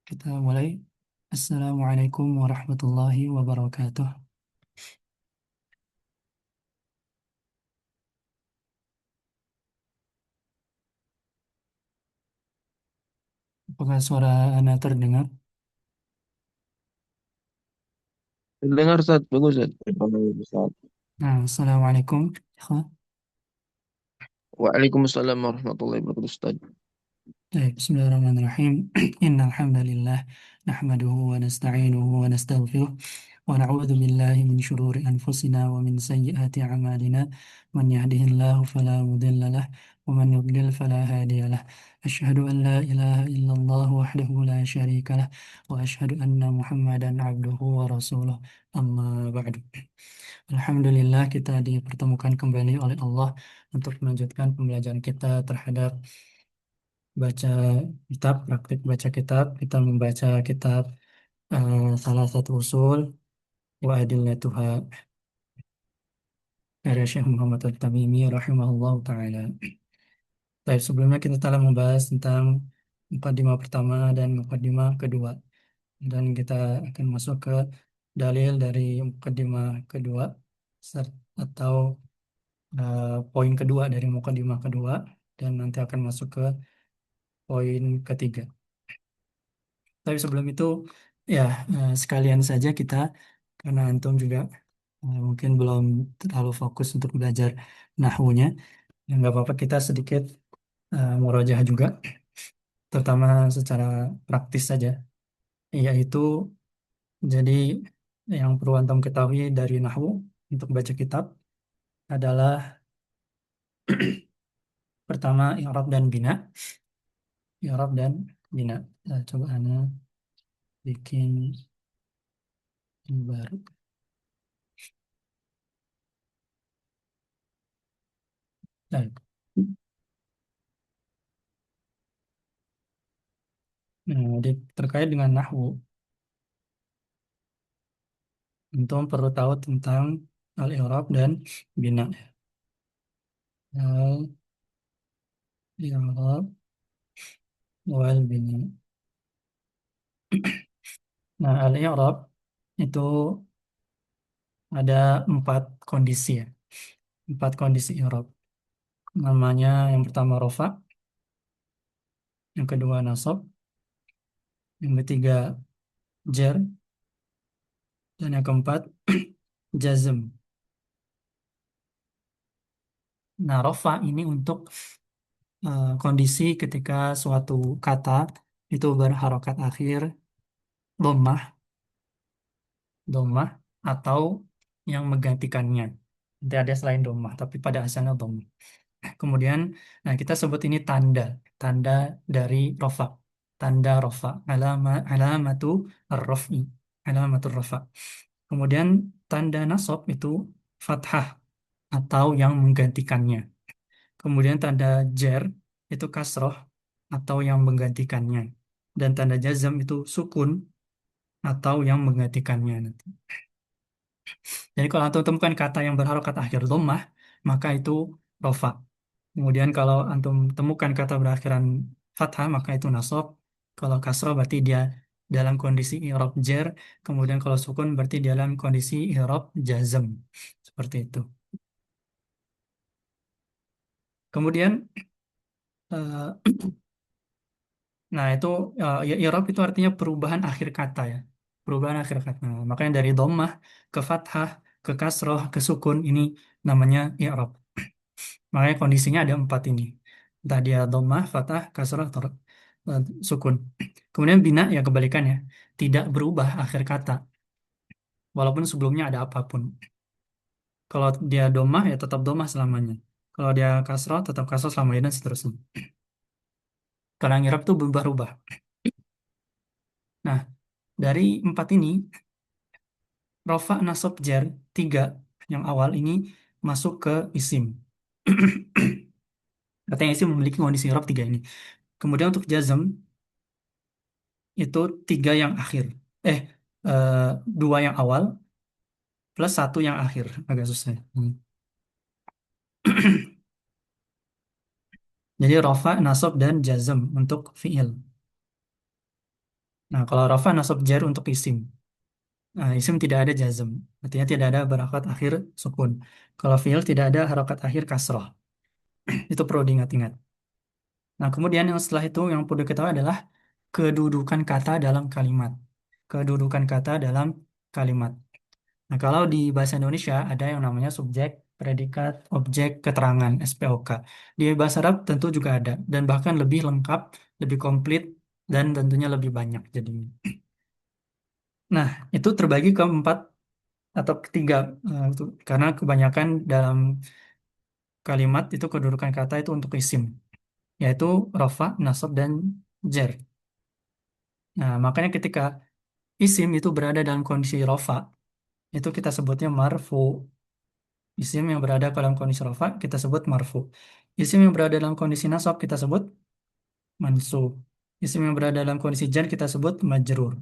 Kita mulai. Assalamualaikum warahmatullahi wabarakatuh. Apakah suara Anda terdengar? Dengar Ustaz, bagus Ustaz. Alhamdulillah, Ustaz. Nah, Assalamualaikum. Ikhwan. Waalaikumsalam warahmatullahi wabarakatuh Ustaz. Baik, Bismillahirrahmanirrahim. Innal hamdalillah nahmaduhu wa nasta'inuhu wa nastaghfiruh wa na'udzu billahi min shururi anfusina wa min sayyiati a'malina. Man yahdihillahu fala mudilla lah wa man yudlil fala hadiya lah. Asyhadu an la ilaha illallah wahdahu la syarika lah wa asyhadu anna Muhammadan abduhu wa rasuluh. Amma ba'du. Alhamdulillah kita dipertemukan kembali oleh Allah untuk melanjutkan pembelajaran kita terhadap baca kitab, praktik baca kitab. Kita membaca kitab salah satu usul wa adillatuha karya Syekh Muhammad At-Tamimi rahimahullah ta'ala. Baik, sebelumnya kita telah membahas tentang mukadimah pertama dan mukadimah kedua. Dan kita akan masuk ke dalil dari mukadimah kedua atau poin kedua dari mukadimah kedua, dan nanti akan masuk ke poin ketiga. Tapi sebelum itu ya, sekalian saja kita, karena antum juga mungkin belum terlalu fokus untuk belajar nahwunya, ya nggak apa-apa kita sedikit murojaah juga, terutama secara praktis saja, yaitu jadi yang perlu antum ketahui dari nahwu untuk baca kitab adalah pertama i'rab dan bina. I'rab dan bina. Coba ana bikin yang baru. Baik. Nah, terkait dengan nahwu, antum perlu tahu tentang al-i'rab dan bina. Al-i'rab wal bina. Nah, al-i'rab itu ada empat kondisi ya. Empat kondisi i'rab. Namanya yang pertama rofa, yang kedua nasab, yang ketiga jar, dan yang keempat jazm. Nah, rofa ini untuk kondisi ketika suatu kata itu berharokat akhir dhammah, dhammah atau yang menggantikannya. Nanti ada selain dhammah, tapi pada asalnya dhammah. Kemudian, nah kita sebut ini tanda, tanda dari rofa, tanda rofa, alamatu ar-raf'i, alamatul rofa. Kemudian tanda nasab itu fathah atau yang menggantikannya. Kemudian tanda jar itu kasroh atau yang menggantikannya. Dan tanda jazam itu sukun atau yang menggantikannya nanti. Jadi kalau antum temukan kata yang berharokat akhir dhammah, maka itu rofa. Kemudian kalau antum temukan kata berakhiran fathah, maka itu nasab. Kalau kasroh berarti dia dalam kondisi i'rab jar. Kemudian kalau sukun berarti dalam kondisi i'rab jazm. Seperti itu. Kemudian nah, itu ya, i'rab itu artinya perubahan akhir kata ya. Perubahan akhir kata. Nah, makanya dari dhammah ke fathah ke kasroh ke sukun ini namanya i'rab. Makanya kondisinya ada empat ini. Entah dia dhammah, fathah, kasroh, atau sukun. Kemudian bina ya kebalikannya. Tidak berubah akhir kata. Walaupun sebelumnya ada apapun. Kalau dia dhammah ya tetap dhammah selamanya. Kalau dia kasroh tetap kasroh selamanya dan seterusnya. Kalau yang i'rab itu berubah-ubah. Nah, dari empat ini rofa, nasab, jar, tiga yang awal ini masuk ke isim. Katanya isim memiliki kondisi i'rab tiga ini. Kemudian untuk jazm itu tiga yang akhir. Eh, eh, dua yang awal plus satu yang akhir. Agak susah. Jadi rofa, nasab, dan jazm untuk fiil. Nah, kalau rafa nasab jar untuk isim. Nah, isim tidak ada jazm, artinya tidak ada harakat akhir sukun. Kalau fiil tidak ada harakat akhir kasroh. Itu perlu diingat-ingat. Nah, kemudian yang setelah itu yang perlu diketahui adalah kedudukan kata dalam kalimat. Kedudukan kata dalam kalimat. Nah, kalau di bahasa Indonesia ada yang namanya subjek, predikat, objek, keterangan, SPOK. Di bahasa Arab tentu juga ada, dan bahkan lebih lengkap, lebih komplit, dan tentunya lebih banyak jadinya. Nah, itu terbagi ke empat atau ketiga, karena kebanyakan dalam kalimat itu kedudukan kata itu untuk isim, yaitu rofa, nasab, dan jar. Nah, makanya ketika isim itu berada dalam kondisi rofa, itu kita sebutnya marfu. Isim yang berada dalam kondisi rafa kita sebut marfu. Isim yang berada dalam kondisi nasab kita sebut mansub. Isim yang berada dalam kondisi jar kita sebut majrur.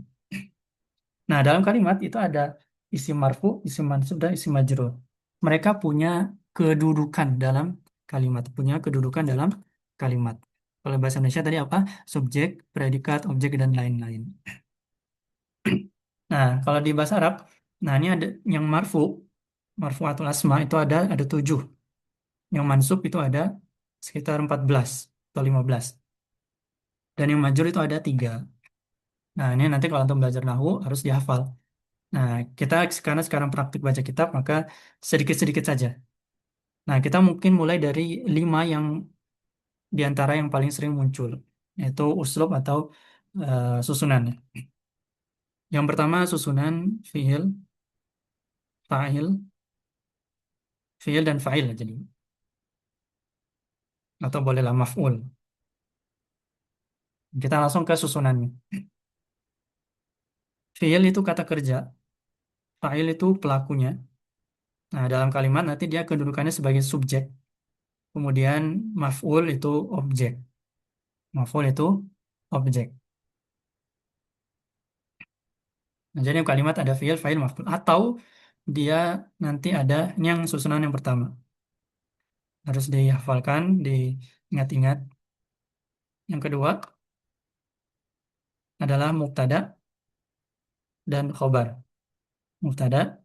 Nah, dalam kalimat itu ada isim marfu, isim mansub, dan isim majrur. Mereka punya kedudukan dalam kalimat, punya kedudukan dalam kalimat. Kalau bahasa Indonesia tadi apa? Subjek, predikat, objek, dan lain-lain. Nah, kalau di bahasa Arab, nah ini ada yang marfu, marfu atau asma itu ada 7. Yang mansub itu ada sekitar 14 atau 15. Dan yang majur itu ada 3. Nah, ini nanti kalau untuk belajar nahu harus dihafal. Nah, kita karena sekarang praktik baca kitab, maka sedikit-sedikit saja. Nah, kita mungkin mulai dari 5 yang diantara yang paling sering muncul, yaitu uslub atau susunan. Yang pertama susunan fiil, fa'il, fiil dan fa'il jadi. Atau bolehlah maf'ul. Kita langsung ke susunannya. Fiil itu kata kerja, fa'il itu pelakunya. Nah, dalam kalimat nanti dia kedudukannya sebagai subjek. Kemudian maf'ul itu objek. Maf'ul itu objek. Nah, jadi kalimat ada fi'il, fa'il, maf'ul. Atau dia nanti ada, ini yang susunan yang pertama. Harus dihafalkan, diingat-ingat. Yang kedua adalah mubtada dan khobar. Mubtada,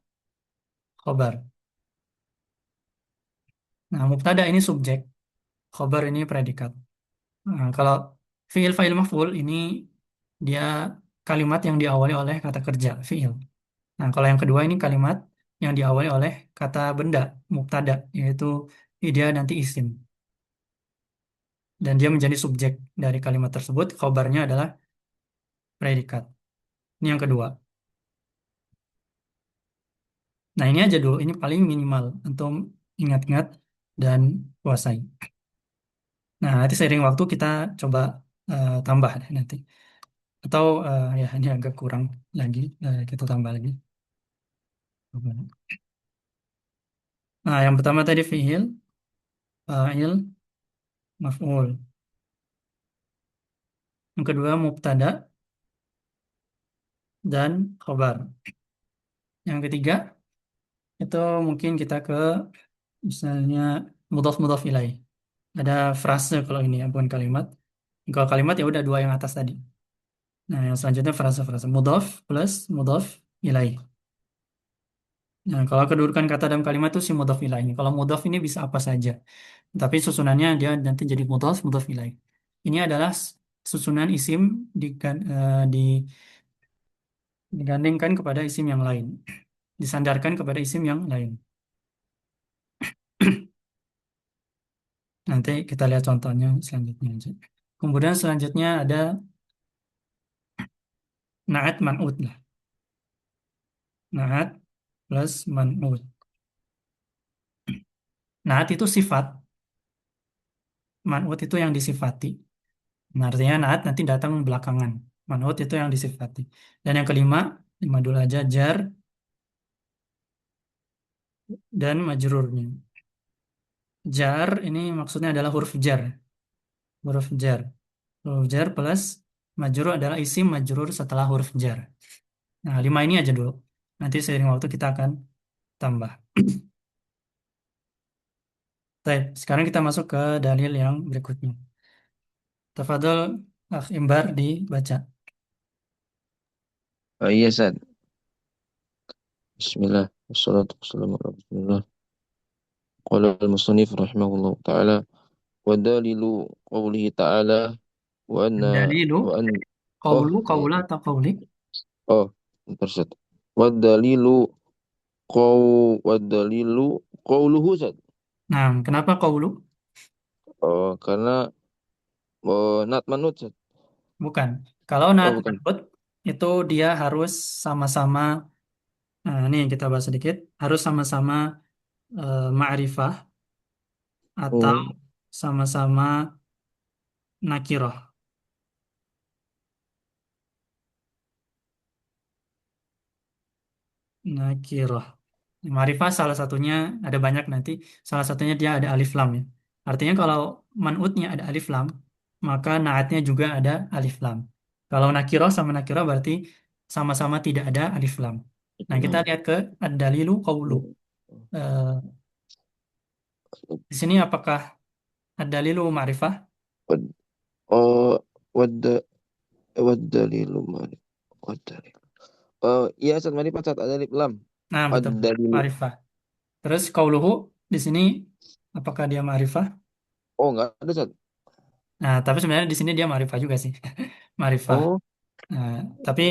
khobar. Nah, mubtada ini subjek, khobar ini predikat. Nah, kalau fi'il, fa'il, maf'ul ini dia kalimat yang diawali oleh kata kerja, fi'il. Nah, kalau yang kedua ini kalimat yang diawali oleh kata benda, mubtada, yaitu dia nanti isim. Dan dia menjadi subjek dari kalimat tersebut, khobarnya adalah predikat. Ini yang kedua. Nah, ini aja dulu, ini paling minimal untuk ingat-ingat dan kuasai. Nah, nanti seiring waktu kita coba tambah deh nanti. Atau ya ini agak kurang lagi, kita tambah lagi. Nah, yang pertama tadi fi'il, fa'il, maf'ul. Yang kedua mubtada dan khobar. Yang ketiga itu mungkin kita ke misalnya mudhaf ilaih. Ada frase kalau ini ya, bukan kalimat. Kalau kalimat ya udah dua yang atas tadi. Nah, yang selanjutnya frase-frase mudhaf plus mudhaf ilaih. Nah, kalau kedudukan kata dalam kalimat itu si mudhaf ilaih ini. Kalau mudhaf ini bisa apa saja. Tapi susunannya dia nanti jadi mudhaf ilaih. Ini adalah susunan isim digandingkan kepada isim yang lain. Disandarkan kepada isim yang lain. Nanti kita lihat contohnya selanjutnya aja. Kemudian selanjutnya ada naat man'ut lah. Naat plus man'ut. Naat itu sifat, man'ut itu yang disifati. Nah, artinya naat nanti datang belakangan. Man'ut itu yang disifati. Dan yang kelima, lima dulu aja, jar dan majrurnya. Jar ini maksudnya adalah huruf jar. Huruf jar. Huruf jar plus majrur adalah isim majrur setelah huruf jar. Nah, lima ini aja dulu. Nanti seiring waktu kita akan tambah. Baik, sekarang kita masuk ke dalil yang berikutnya. Tafadhol, Akh Imbar dibaca. Iya, Ustaz. Bismillah. Wassalatu wassalamu ala Rasulillah. Qala al-musannif rahimahullah ta'ala. Wa dalilu qawlihi ta'ala. Wa anna Dalilu, wa an oh kaulu atau kauli. oh bentar, Ustaz. Wa dalilu wa dalilu qawluhu, Ustaz. Nah, kenapa kaulu? Oh, karena nat manut, Ustaz. Bukan. Kalau Oh, naat bukan. man'ut itu dia harus sama-sama, nah, ini yang kita bahas sedikit, harus sama-sama ma'rifah atau Oh, sama-sama nakiroh. Nakiroh. Ma'rifah salah satunya, ada banyak nanti, salah satunya dia ada alif lam ya. Artinya kalau man'utnya ada alif lam, maka naatnya juga ada alif lam. Kalau nakiroh sama nakiroh berarti sama-sama tidak ada alif lam. Nah, kita enam. lihat ke ad-dalilu qawlu. Eh, di sini apakah ad-dalilu ma'rifah? Oh, wadda waddalilu mari. Waddalilu. Oh, iya, Ustaz, mari Pak, Ustaz, ada alif lam. Nah, betul. Ad-dalilu. Ma'rifah. Terus qauluhu di sini apakah dia ma'rifah? Oh, enggak ada, Ustaz. Nah, tapi sebenarnya di sini dia ma'rifah juga sih. Ma'rifah. Oh, Nah, tapi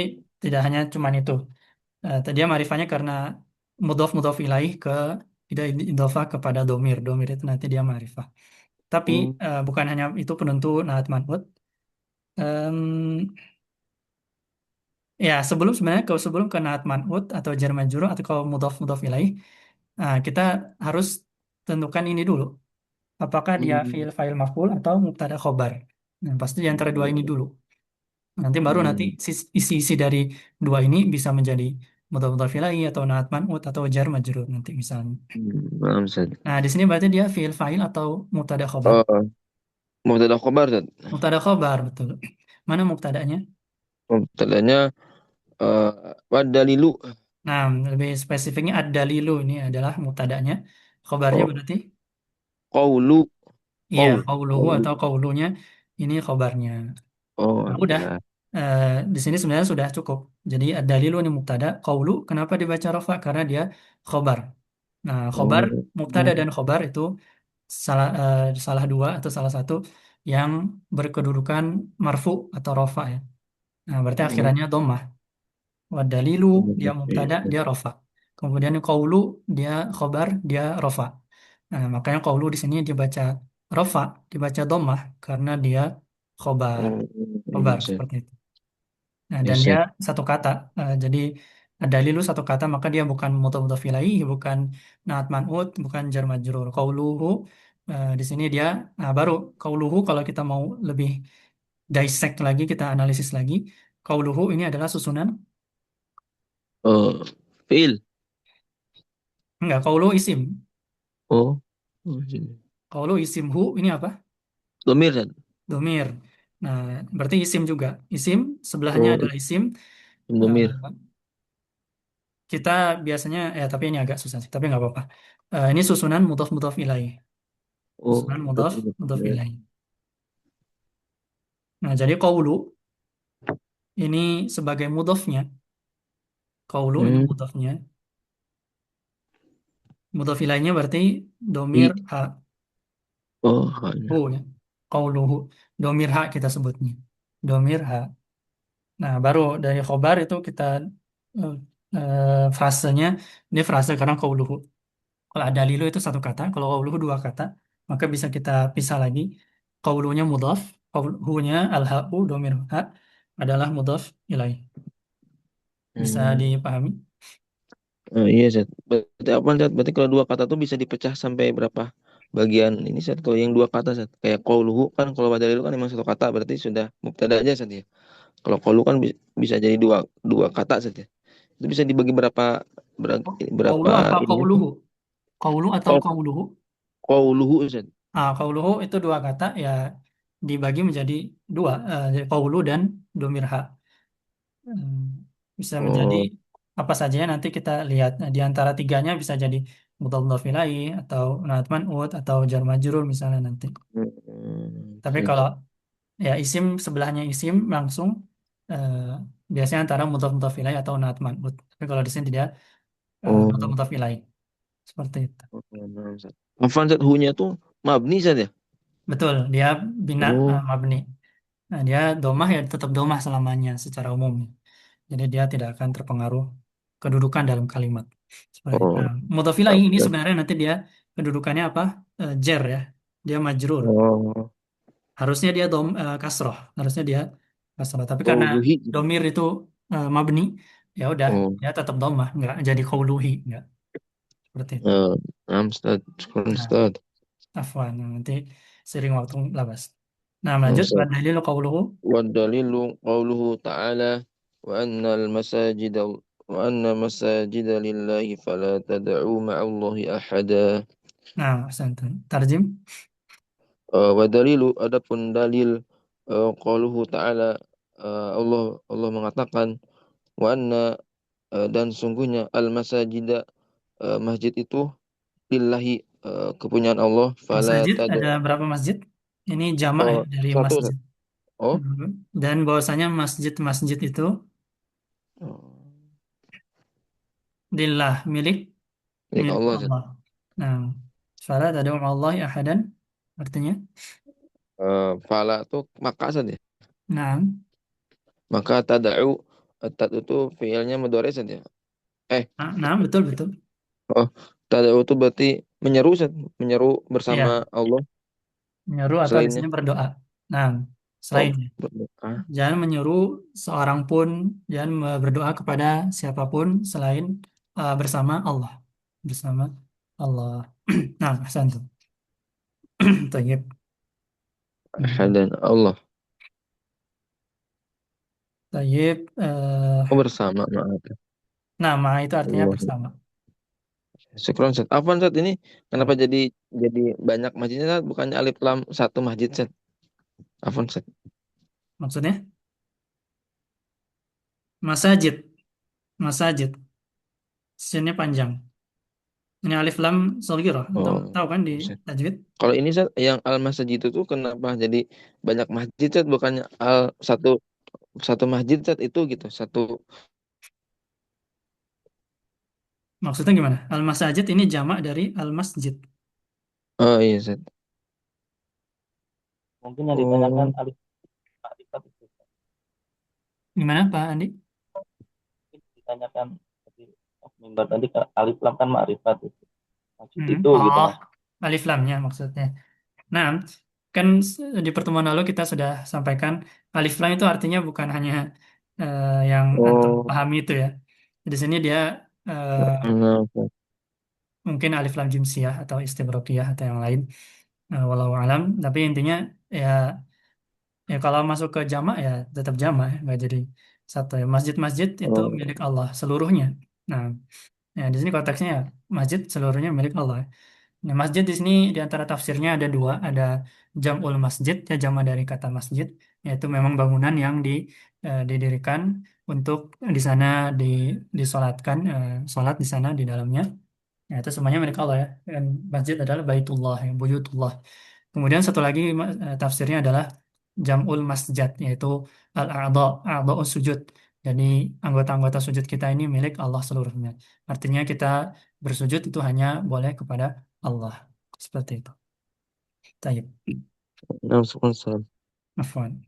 tidak hanya cuman itu. Dia ma'rifahnya karena mudhof ilaih ke tidak idhofah kepada domir. Domir itu nanti dia ma'rifah. Tapi oh, bukan hanya itu penentu naat man'ut. Em, ya, sebelum ke naat man'ut atau jar majrur atau kalau mudhof ilaih, kita harus tentukan ini dulu. Apakah dia hmm, fi'il fa'il maf'ul atau mubtada khobar. Nah, pasti di antara dua ini dulu. Nanti baru nanti hmm, isi-isi dari dua ini bisa menjadi mudhof ilaih atau naat man'ut atau jar majrur nanti misalnya. paham, Ustaz. Nah, di sini berarti dia fi'il fa'il atau mubtada khobar. Oh, mubtada khobar, Ustaz. Mubtada khobar, betul. Mana mubtadanya? Mubtadanya eh waddalilu. Nah, lebih spesifiknya ad-dalilu ini adalah mubtadanya. Khobarnya Oh, berarti qaulu, iya, qaul. qauluhu Qaulu. atau qaulunya ini khobarnya. Oh, Nah, udah. iya. Eh, di sini sebenarnya sudah cukup. Jadi ad-dalilu ini mubtada, qaulu kenapa dibaca rafa? Karena dia khobar. Nah, khobar, Oh, mubtada dan khobar itu salah dua atau salah satu yang berkedudukan marfu atau rafa ya. Nah, berarti oh, akhirannya dhammah. Wa dalilu dia mubtada, dia rafa. Kemudian qaulu dia khobar, dia rafa. Nah, makanya qaulu di sini dibaca rafa, dibaca dhammah karena dia khobar. oh, iya, Khobar Ustaz. seperti itu. Nah, Iya, dan dia Ustaz. satu kata. Jadi dalilu satu kata, maka dia bukan mudhof ilaih, bukan naat man'ut, bukan jar majrur. Qauluhu di sini dia baru qauluhu kalau kita mau lebih dissect lagi, kita analisis lagi. Qauluhu ini adalah susunan. Oh, fiil. Enggak, qauluhu isim. Oh, oh, sini. Qauluhu isim, hu ini apa? Domir, Ustaz. Domir. Nah, berarti isim juga. Isim sebelahnya Oh, adalah isim. Eh, domir. kita biasanya tapi ini agak susah sih, tapi nggak apa-apa. Ini susunan mudhof ilaih. Oh, Susunan domir. mudhof ilaih. Nah, jadi qaulu ini sebagai mudhofnya. Qaulu ini Hmm, mudhofnya. Mudhof ilaihnya berarti domir i. ha, Oh, hu hanya. ya. Qauluhu. Domir ha kita sebutnya. Domir ha. Nah, baru dari khobar itu kita eh, frasenya, ini frase karena qauluhu. Kalau ada lilu itu satu kata, kalau qauluhu dua kata, maka bisa kita pisah lagi. Qaulunya mudhaf, qauluhunya al-ha'u domir ha adalah mudhaf ilaih. Bisa Hmm. dipahami? Iya, Zat. Berarti apa, Zat? Berarti kalau dua kata tuh bisa dipecah sampai berapa bagian ini, Zat? Kalau yang dua kata, Zat. Kayak qauluhu kan, kalau badal kan memang satu kata, berarti sudah mubtada aja, Zat, ya. Kalau qaulu kan bisa jadi dua dua kata, Zat, ya. Itu bisa dibagi berapa Qaulu apa ininya tuh? qauluhu? Qaulu atau Oh, qauluhu? qauluhu, Zat. Qauluhu itu dua kata ya dibagi menjadi dua, jadi qaulu dan domir ha. Hmm, bisa menjadi Oh, apa saja nanti kita lihat. Nah, di antara tiganya bisa jadi mudhaf ilaih atau naat man'ut atau jar majrur misalnya nanti. Tapi siap, kalau siap. ya isim sebelahnya isim langsung, eh, biasanya antara mudhaf mudhaf ilaih atau naat man'ut. Tapi kalau di sini dia mudhaf Oh, mudhaf ilaih. Seperti itu. oke, nah, Ustaz. Afwan, Ustaz, hu-nya tuh mabni saja. Betul, dia bina Oh, mabni. Nah, dia domah ya tetap domah selamanya secara umum. Jadi dia tidak akan terpengaruh kedudukan dalam kalimat. Seperti itu. oh, Nah, mudhaf ilaih ini oke. sebenarnya nanti dia kedudukannya apa? Jer ya. Dia majrur. Oh, Harusnya dia kasroh. Harusnya dia kasroh. Tapi karena qauluhi gitu. domir itu mabni, ya udah Oh, dia tetap domah, nggak jadi qauluhi, nggak seperti itu. nah, Ustaz, syukur, Nah, Ustaz. afwan, nanti sering waktu labas. Nah, Nah, lanjut. Wa Ustaz. dalilu qauluhu. والدليل قوله تعالى وأن المساجد وأن مساجد لله فلا تدعوا مع الله أحدا. Nah, ahsantum. Tarjim. Wadalilu adapun dalil qauluhu ta'ala, Allah mengatakan wa anna, dan sungguhnya al masajida, masjid itu lillahi, kepunyaan Allah, fala Masjid, tada. ada berapa masjid? Ini jamak ya Oh, dari satu Ustaz. masjid. Oh, Dan bahwasanya masjid-masjid itu lillah, milik milik milik Allah Ustaz. Allah. Nah, fala tad'u ma'allahi ahadan artinya. Fala tuh maka saja. Nah, Maka tada'u, tad itu fiilnya mudhari saja. Eh, nah, betul betul. oh, tada'u itu berarti menyeru Ustaz. Menyeru bersama Iya, Allah menyuruh atau selainnya. biasanya berdoa. Nah, Oh, selainnya berdoa. jangan menyuruh seorang pun, jangan berdoa kepada siapapun selain bersama Allah. Bersama Allah. Nah, ahsantum. Tayyib. Hmm. Dan Allah. Tayyib. Oh, bersama, maaf. Nama itu artinya Allah. bersama. Syukron Ustaz. Afwan Ustaz, ini Ya. kenapa jadi banyak masjidnya Ustaz? Bukannya alif lam satu masjid Ustaz. Afwan Ustaz. Maksudnya masajid, masajid. Sinnya panjang. Ini alif lam solgiroh. Atau Oh, tahu kan di Ustaz. tajwid? Kalau ini Ustaz, yang al masjid itu tuh kenapa jadi banyak masjid Ustaz? Bukannya al satu satu masjid Ustaz itu gitu. Satu. Maksudnya gimana? Al masajid ini jamak dari al masjid. Oh iya Ustaz. Mungkin yang ditanyakan Oh, alif alifat itu. Gimana Pak Andi? Mungkin ditanyakan tadi mimbar tadi alif lam kan ma'rifat itu. Maksud itu gitu Oh, Mas. alif lamnya maksudnya. Nah, kan di pertemuan lalu kita sudah sampaikan alif lam itu artinya bukan hanya yang antum oh, pahami itu ya. Di sini dia eh, nah, Ustaz. mungkin alif lam jinsiyah atau istighraqiyah atau yang lain. Walau alam. Tapi intinya ya, ya kalau masuk ke jamak ya tetap jamak ya, nggak jadi satu ya. Masjid-masjid itu Oh, milik Allah seluruhnya. Nah, ya di sini konteksnya ya masjid seluruhnya milik Allah. Nah, masjid di sini di antara tafsirnya ada dua, ada jamul masjid ya jamak dari kata masjid, yaitu memang bangunan yang didirikan untuk di sana di disolatkan solat di sana di dalamnya. Ya, itu semuanya milik Allah ya. Dan masjid adalah baitullah, ya, buyutullah. Kemudian satu lagi tafsirnya adalah jamul masjid, yaitu al-a'dha, a'dha'us sujud. Jadi anggota-anggota sujud kita ini milik Allah seluruhnya. Artinya kita bersujud itu hanya boleh kepada Allah. Seperti itu. Taib. nah, syukron Ustaz. Afwan.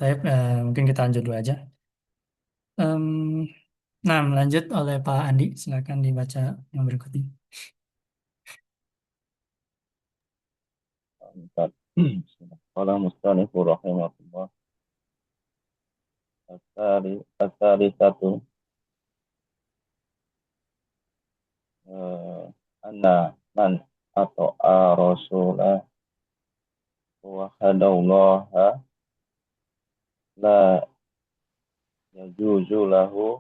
Taib, mungkin kita lanjut dulu aja. Em, nah, lanjut oleh Pak Andi. Silakan dibaca yang berikutnya. Bentar. Qala musannif rahimahullah. Asari satu, eh, anna man atau a rasulah wa hadallaha la yajuzu lahu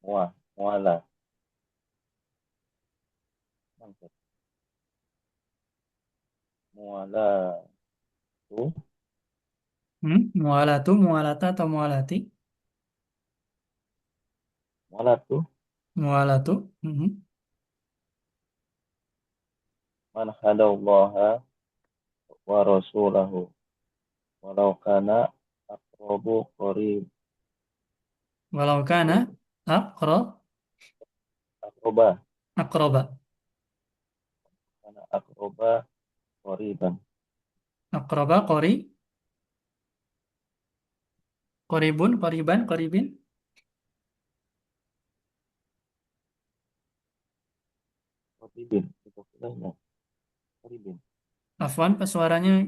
muala muala tu Mualatu, mualata atau mualati? muala tu Mualatu. Mhm. man hadallaha wa rasulahu walau kana aqrabu qarib Walau kana aqra aqroba aqraba. kana aqroba qariban Aqraba qaribun qariban qaribin. qaribin itu filenya qaribin Afwan, suaranya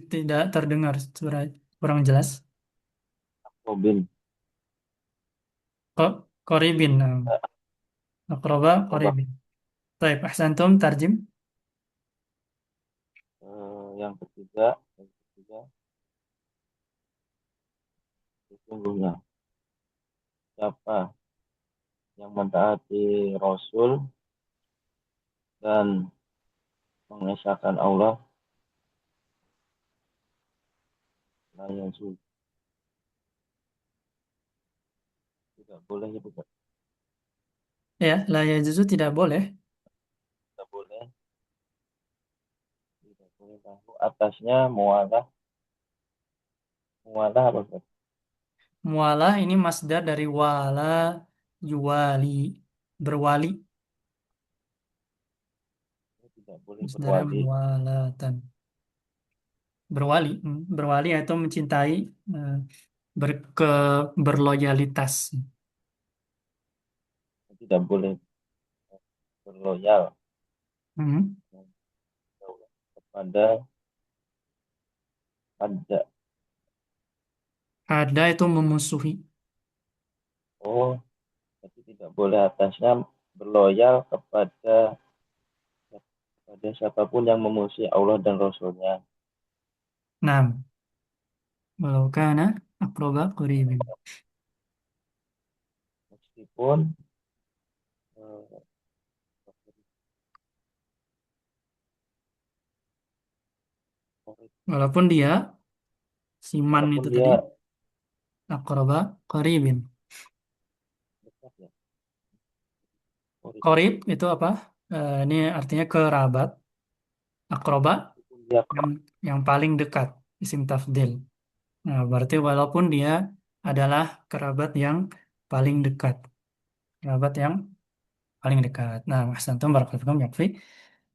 tidak terdengar, suara kurang jelas. aqrobin Kok qaribin. Nah. Aqraba aqroba. qaribin. Baik, ahsantum tarjim. Yang ketiga sesungguhnya siapa yang mentaati Rasul dan mengesahkan Allah nah yang tidak boleh ya bukan Ya, la yajuzu tidak boleh. tidak boleh lahu atasnya mualah mualah apa Ustaz? Mualah ini masdar dari wala yuwali, berwali. Tidak boleh Masdarnya berwali muwalatan. Berwali, berwali yaitu mencintai, eh, berke berloyalitas. tidak boleh berloyal Hmm. kepada ada Ada itu memusuhi. oh jadi tidak boleh atasnya berloyal kepada siapapun yang memusuhi Allah dan Rasulnya Nah, walau kana aqraba qaribin. meskipun eh, Walaupun dia, si man walaupun itu tadi, dia aqraba qaribin. dekat ya Qarib. Qarib itu apa? Ini artinya kerabat. Aqraba Meskipun dia yang yang paling dekat, isim tafdil. Nah, berarti walaupun dia adalah kerabat yang paling dekat. Kerabat yang paling dekat. Nah, ahsantum barakallahu fikum yakfi.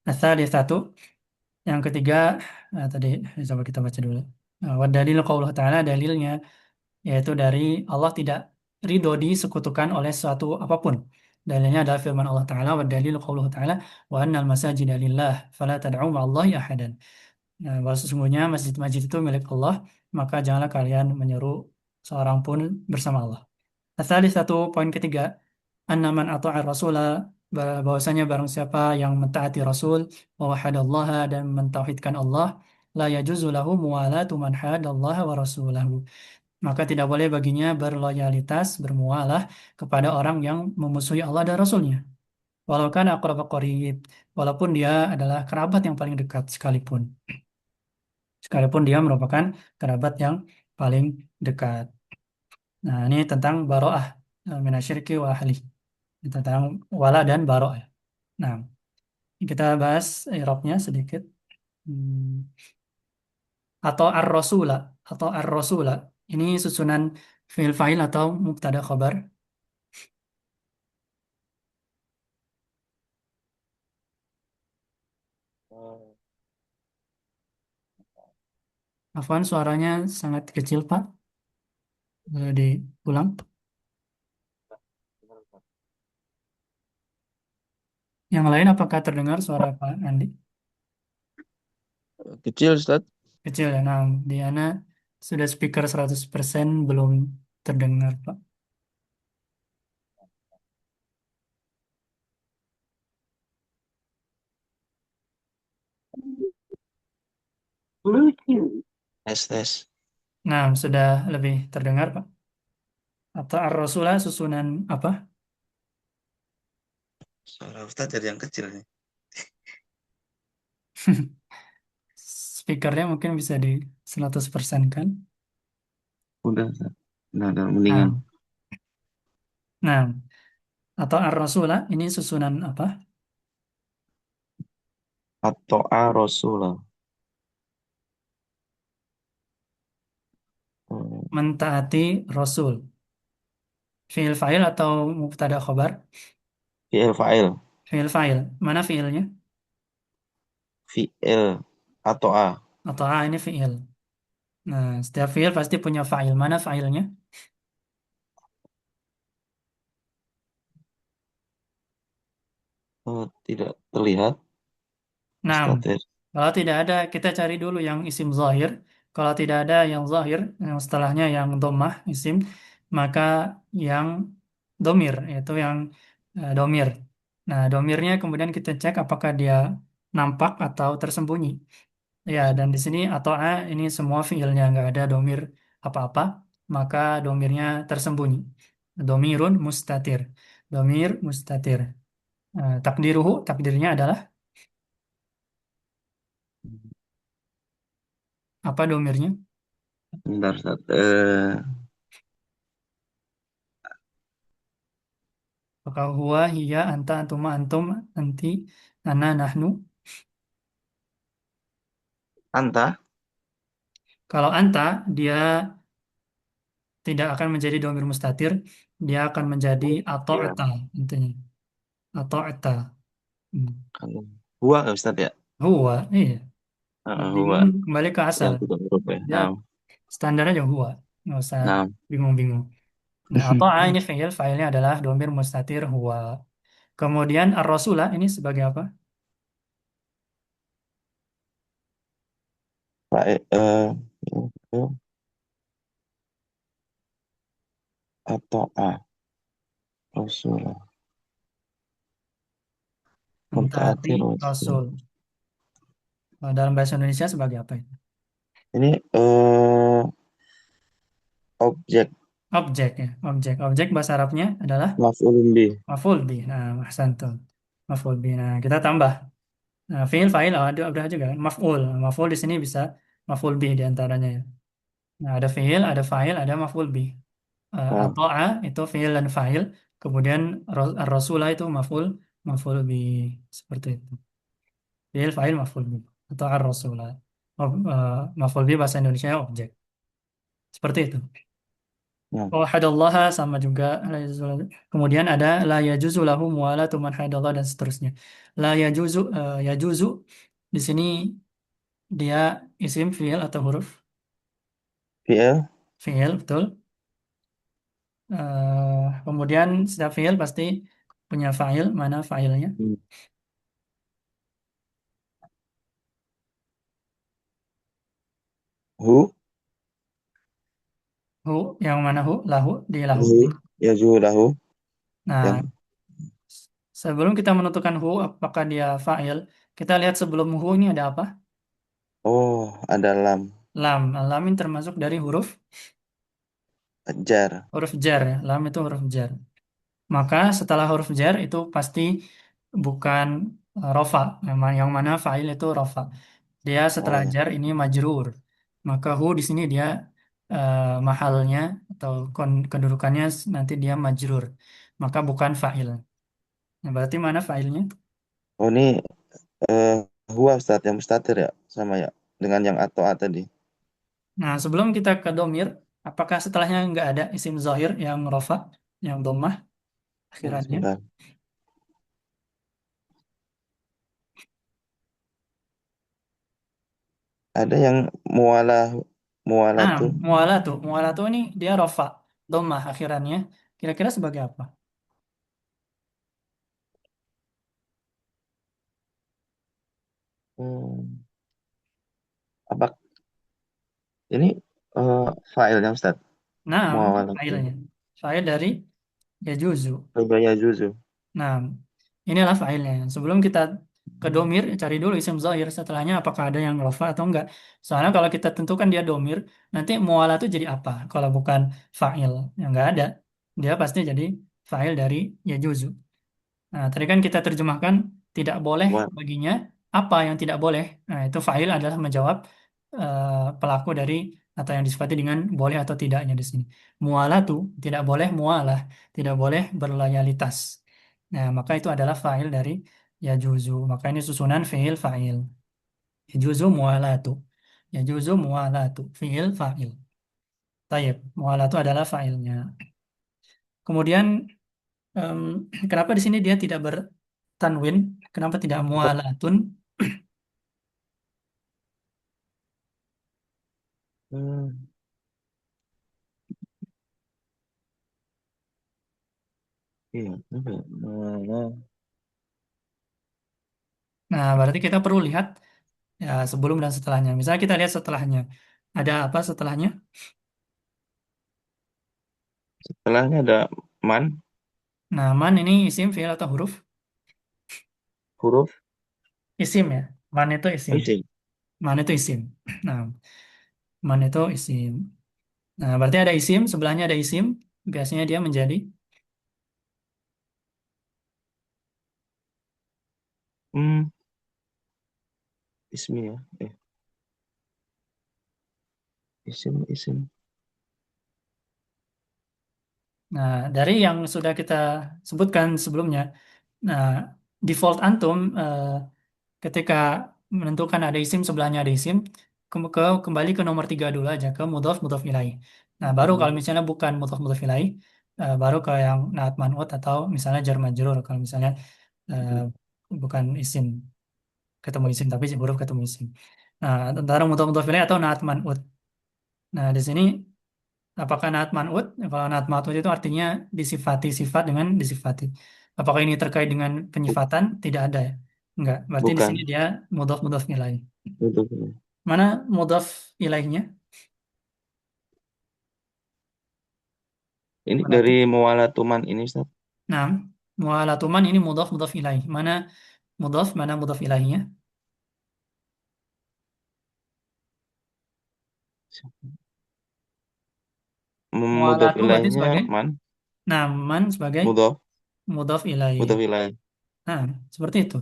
Asal di satu. Yang ketiga, tadi coba kita baca dulu. Wa dalil qaulullah ta'ala, dalilnya yaitu dari Allah tidak ridho disekutukan oleh suatu apapun. Dalilnya adalah firman Allah Ta'ala, wa dalil qaulullah ta'ala, wa annal masajida lillah fala tad'u ma'allahi ahadan. Nah, bahwa sesungguhnya masjid-masjid itu milik Allah, maka janganlah kalian menyeru seorang pun bersama Allah. Asal satu poin ketiga, annaman ata'a rasulah, bahwasanya barang siapa yang mentaati Rasul wa wahadallaha dan mentauhidkan Allah, la yajuzu lahu muwalatu man hadallaha wa rasulahu, maka tidak boleh baginya berloyalitas, bermualah kepada orang yang memusuhi Allah dan Rasulnya. Walau kan aqraba qarib, walaupun dia adalah kerabat yang paling dekat sekalipun. Sekalipun dia merupakan kerabat yang paling dekat. Nah, ini tentang baro'ah, minasyirki wa ahli. Ini tentang wala dan baro'ah. Nah, kita bahas i'rabnya sedikit. Hmm, atau ar-rasula, atau ar-rasula. Ini susunan fi'il fa'il atau mubtada khabar. eh, Afwan, suaranya sangat kecil, Pak. Boleh diulang. Yang lain apakah terdengar suara Pak Andi? Kecil Ustaz. Kecil ya. Nah, Diana sudah speaker 100% belum terdengar, Pak. Tes tes. Nah, sudah lebih terdengar, Pak. Atau ar-rasulah susunan apa? Suara Ustaz jadi yang kecil nih. Speakernya mungkin bisa di 100% kan? Udah Ustaz. Udah mendingan. Nah, nah, atau ar-rasulah ini susunan apa? Atau a Rasulullah. Mentaati Rasul. Fiil fa'il atau mubtada khobar? Fi'il fa'il. Fiil fa'il. Mana fiilnya? Fi'il atau A. Atau ini fiil. Nah, setiap fiil pasti punya fa'il. Mana fa'ilnya? Tidak terlihat. Nah, Mustatir. kalau tidak ada, kita cari dulu yang isim zahir. Kalau tidak ada yang zahir, yang setelahnya yang domah isim, maka yang domir, yaitu yang domir. Nah, domirnya kemudian kita cek apakah dia nampak atau tersembunyi. Ya, dan di sini atau A ini semua fiilnya nggak ada domir apa-apa, maka domirnya tersembunyi. Domirun mustatir. Domir mustatir. Takdiruhu, takdirnya adalah apa domirnya? Bentar, Ustaz. Apakah huwa, hiya, anta, antuma, antum, anti, ana, nahnu. Anta. Kalau anta, dia tidak akan menjadi domir mustatir, dia akan menjadi atau Iya. eta, intinya. Atau eta. Hmm. Kalau Huwa nggak Ustaz ya? Huwa, iya. Huwa. Bingung kembali ke asal. Ganti ke huruf ya. Dia Nah, standar aja huwa. Nggak usah nah. bingung-bingung. Nah, atau A ini fiil, failnya adalah domir mustatir huwa. Kemudian ar-rasulah ini sebagai apa? Fa'il, atau A. Rasulullah. Mentaati Mentaati Rasul. Rasul. Dalam bahasa Indonesia sebagai apa itu? Ini objek Objek ya, objek. Objek bahasa Arabnya adalah maf'ulun bih. maf'ul bih. Nah, ahsantum. Maf'ul bih. Nah, kita tambah. Nah, fi'il fa'il ada juga kan? Maf'ul. Maf'ul di sini bisa maf'ul bih di antaranya ya. Nah, ada fi'il, ada fa'il, ada maf'ul bih. Nah, Atau itu fi'il dan fa'il. Kemudian ar-rasulah itu maf'ul bih seperti itu. Fi'il fa'il maf'ul bih atau ar-rasulah. Maf'ul bih bahasa Indonesia objek. Seperti itu. nah, Wahadallaha sama juga. Kemudian ada la yajuzu lahu muwalatu man hadallah dan seterusnya. La yajuzu, yajuzu di sini dia isim fiil atau huruf fi'il. fiil betul. Kemudian setiap fiil pasti punya fa'il. Mana fa'ilnya? Hmm. Hu. Hu, yang mana hu? Lahu, di lahu. Lahu. Yaju lahu. Yang Nah, sebelum kita menentukan hu apakah dia fa'il, kita lihat sebelum hu ini ada apa? ada lam. Lam. Lam ini termasuk dari huruf Jar. huruf jar ya. Lam itu huruf jar. Maka setelah huruf jar itu pasti bukan rofa. Memang yang mana fa'il itu rofa. Dia Oh setelah ya. jar ini majrur. Maka hu di sini dia mahalnya atau kedudukannya nanti dia majrur. Maka bukan fa'il. Nah, berarti mana fa'ilnya? Oh ini eh huwa Ustaz yang mustatir ya sama ya dengan yang atau A tadi. Nah, sebelum kita ke domir, apakah setelahnya nggak ada isim zahir yang rofa, yang domah akhirannya? Sebentar. Ada yang mualah Nah, mualatu. muala tuh ini dia rofa, domah akhirannya. Kira-kira sebagai apa? Hmm. Apa ini filenya Ustaz? Nah, ini Muawalatu. failnya. Fail dari yajuzu. Rubaya juzu. Nah, inilah failnya. Sebelum kita ke domir, cari dulu isim zahir. Setelahnya apakah ada yang rofa atau enggak. Soalnya kalau kita tentukan dia domir, nanti muala itu jadi apa? Kalau bukan fa'il. Yang enggak ada. Dia pasti jadi fa'il dari yajuzu. Nah, tadi kan kita terjemahkan tidak boleh Wa- baginya apa yang tidak boleh. Nah, itu fa'il adalah menjawab pelaku dari atau yang disifati dengan boleh atau tidaknya di sini. Mualatu tidak boleh mualah, tidak boleh berloyalitas. Nah, maka itu adalah fa'il dari yajuzu. Maka ini susunan fi'il fa'il. Yajuzu mualatu. Yajuzu mualatu. Fi'il fa'il. Tayyib. Mu'alatu adalah fa'ilnya. Kemudian em, kenapa di sini dia tidak bertanwin? Kenapa tidak mu'alatun? Hmm, iya, apa ya? Mana? Nah, berarti kita perlu lihat ya sebelum dan setelahnya. Misalnya kita lihat setelahnya. Ada apa setelahnya? Setelahnya ada man, Nah, man ini isim, fi'il atau huruf? huruf, Isim ya. Man itu isim. isim. Man itu isim. Nah, man itu isim. Nah, berarti ada isim, sebelahnya ada isim. Biasanya dia menjadi Hmm, ismi ya. Isim. Nah, dari yang sudah kita sebutkan sebelumnya, nah, default antum ketika menentukan ada isim sebelahnya ada isim, kembali ke nomor tiga dulu aja ke mudhof mudhof ilaih. Nah, baru Hmm, kalau misalnya bukan mudhof mudhof ilaih, baru ke yang naat man'ut atau misalnya jar majrur kalau misalnya eh, bukan isim ketemu isim tapi huruf ketemu isim. Nah, antara mudhof mudhof ilaih atau naat man'ut. Nah, di sini apakah naat man'ut? Kalau naat man'ut itu artinya disifati sifat dengan disifati. Apakah ini terkait dengan bu- penyifatan? Tidak ada ya. Enggak. Berarti di sini bukan. dia mudhof mudhof ilaih. Itu. Mana mudhof ilaihnya? Ini Berarti dari Mawalatuman ini, Ustaz. nah, mualatuman ini mudhof mudhof ilaih. Mana mudhof, mana mudhof ilaihnya? Mudhof Mualatu berarti ilaihnya sebagai man, nah, man sebagai mudhof, mudhof ilaih. mudhof ilaih. Nah, seperti itu.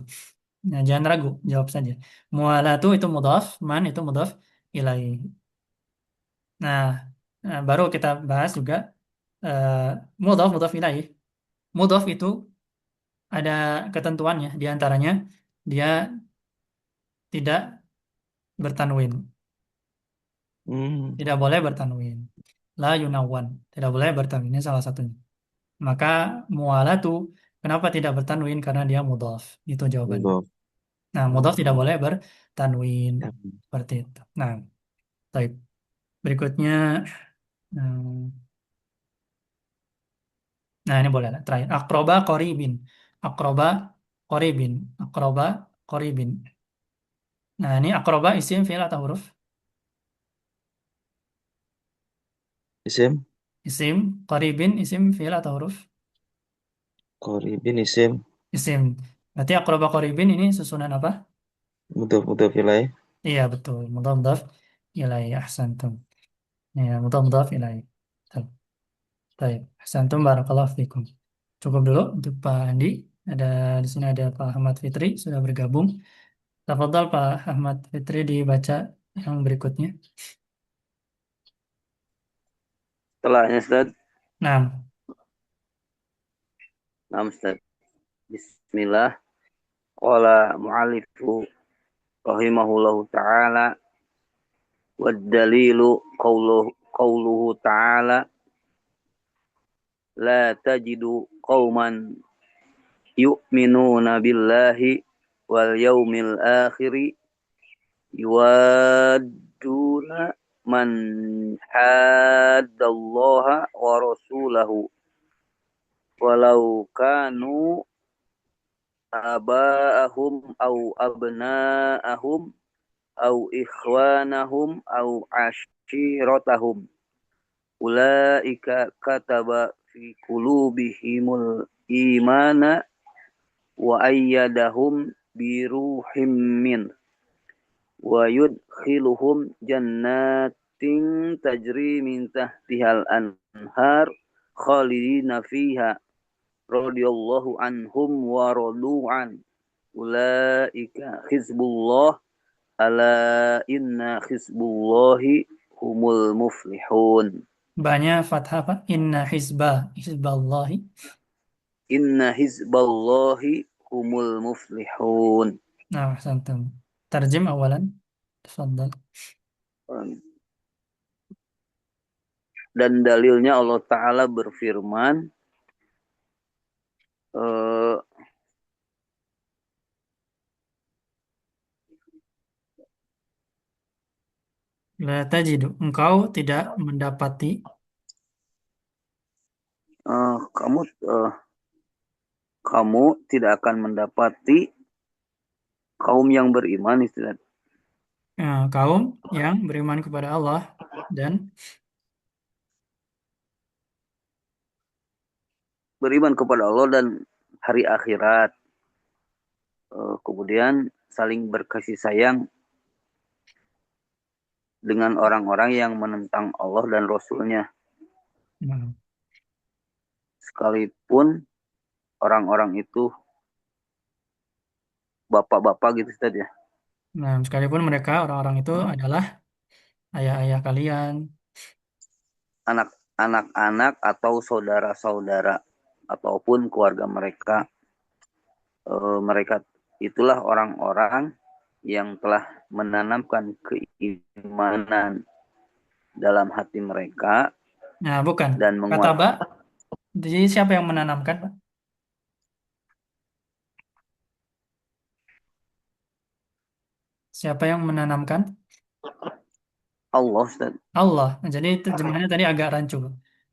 Nah, jangan ragu, jawab saja. Mualatu itu mudhof, man itu mudhof ilaih. Nah, baru kita bahas juga eh mudhof mudhof ilaih. Mudhof itu ada ketentuannya, di antaranya dia tidak bertanwin, Hmm, tidak boleh bertanwin. La yunawan, tidak boleh bertanwin, ini salah satunya. Maka mualatu, kenapa tidak bertanwin? Karena dia mudhof, itu jawabannya. mudhof. Nah, mudhof tidak Oh, boleh bertanwin, ya. seperti itu. Nah, baik. Berikutnya, hmm, nah ini boleh lah, terakhir. Akroba koribin, akroba koribin, akroba koribin. Nah, ini akroba isim, fi'il atau huruf? Isim, Isim, koribin, isim, fi'il atau huruf? koribin isim, Isim. Berarti akroba koribin ini susunan apa? mudhof ilaih. Iya, betul. Mudhaf, mudhaf, ilaih, ahsantum. Ya, mudhaf, mudhaf, ilaih. Betul. Baik, ahsantum, barakallahu fikum. Cukup dulu untuk Pak Andi. Ada di sini ada Pak Ahmad Fitri sudah bergabung. Tafadhal Pak Ahmad Fitri dibaca yang berikutnya. Setelahnya Ustaz. Nah, Nah, Ustaz. Bismillah. Qala mu'alifu rahimahullahu ta'ala wad dalilu qawluhu ta'ala la tajidu qauman yu'minuna billahi wal yawmil akhiri yuwadduna man haddallaha wa rasulahu walau kanu aba'ahum au abna'ahum au ikhwanahum au ashiratahum ulaika kataba fi qulubihimul imana wa ayyadahum biruhim min wa yudkhiluhum jannatin tajri min tahtihal anhar khalidina fiha radhiyallahu anhum wa radu'an ulaika hizbullah ala inna hizbullahi humul muflihun. banyak fathah apa? Inna hizballahi. Inna hizballahi humul muflihun. Nah, ahsantum. Tarjim awalan. Tafadhal. Dan dalilnya Allah Ta'ala berfirman, eh, La tajidu, engkau tidak mendapati. kamu kamu tidak akan mendapati kaum yang beriman, istilah Kaum yang beriman kepada Allah dan beriman kepada Allah dan hari akhirat, kemudian saling berkasih sayang dengan orang-orang yang menentang Allah dan Rasulnya, nah, sekalipun orang-orang itu bapak-bapak gitu Ustaz ya. sekalipun mereka orang-orang itu adalah ayah-ayah kalian. Anak-anak atau saudara-saudara ataupun keluarga mereka, mereka itulah orang-orang yang telah menanamkan keimanan dalam hati mereka Nah, bukan. dan Kata menguat. Mbak, jadi siapa yang menanamkan, Pak? Siapa yang menanamkan? Allah, Ustaz. Allah. Jadi terjemahannya tadi agak rancu.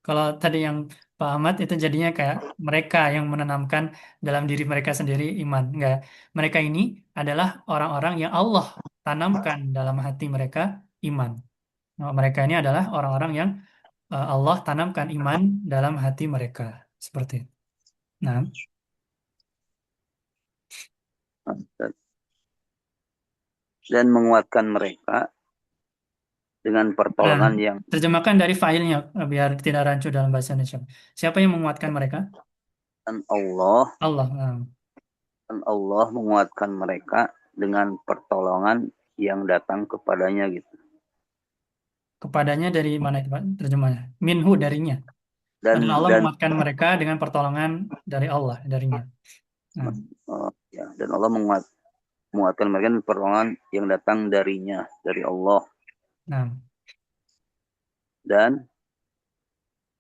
Kalau tadi yang Pak Ahmad itu jadinya kayak mereka yang menanamkan dalam diri mereka sendiri iman. Enggak. Mereka ini adalah orang-orang yang Allah tanamkan dalam hati mereka iman. Nah, mereka ini adalah orang-orang yang Allah tanamkan iman dalam hati mereka. Seperti itu. Nah, Dan menguatkan mereka dengan nah, pertolongan yang terjemahkan dari filenya biar tidak rancu dalam bahasa Indonesia. Siapa yang menguatkan mereka? dan Allah Allah. Nah, dan Allah menguatkan mereka dengan pertolongan yang datang kepadanya gitu. kepadanya dari mana itu, Pak? Terjemahnya. Minhu darinya. Dan Dan Allah dan menguatkan mereka dengan pertolongan dari Allah darinya. Nah, ya, dan Allah menguatkan mereka dengan pertolongan yang datang darinya, dari Allah, nah, dan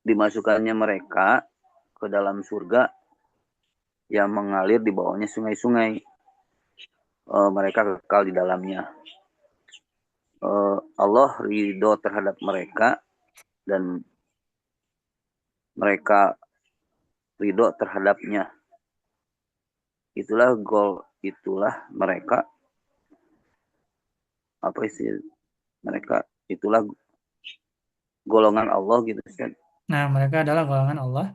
dimasukkannya mereka ke dalam surga yang mengalir di bawahnya sungai-sungai. Mereka kekal di dalamnya. Allah ridho terhadap mereka dan mereka ridho terhadapnya. Itulah mereka, apa sih mereka, itulah golongan Allah gitu kan. nah, mereka adalah golongan Allah.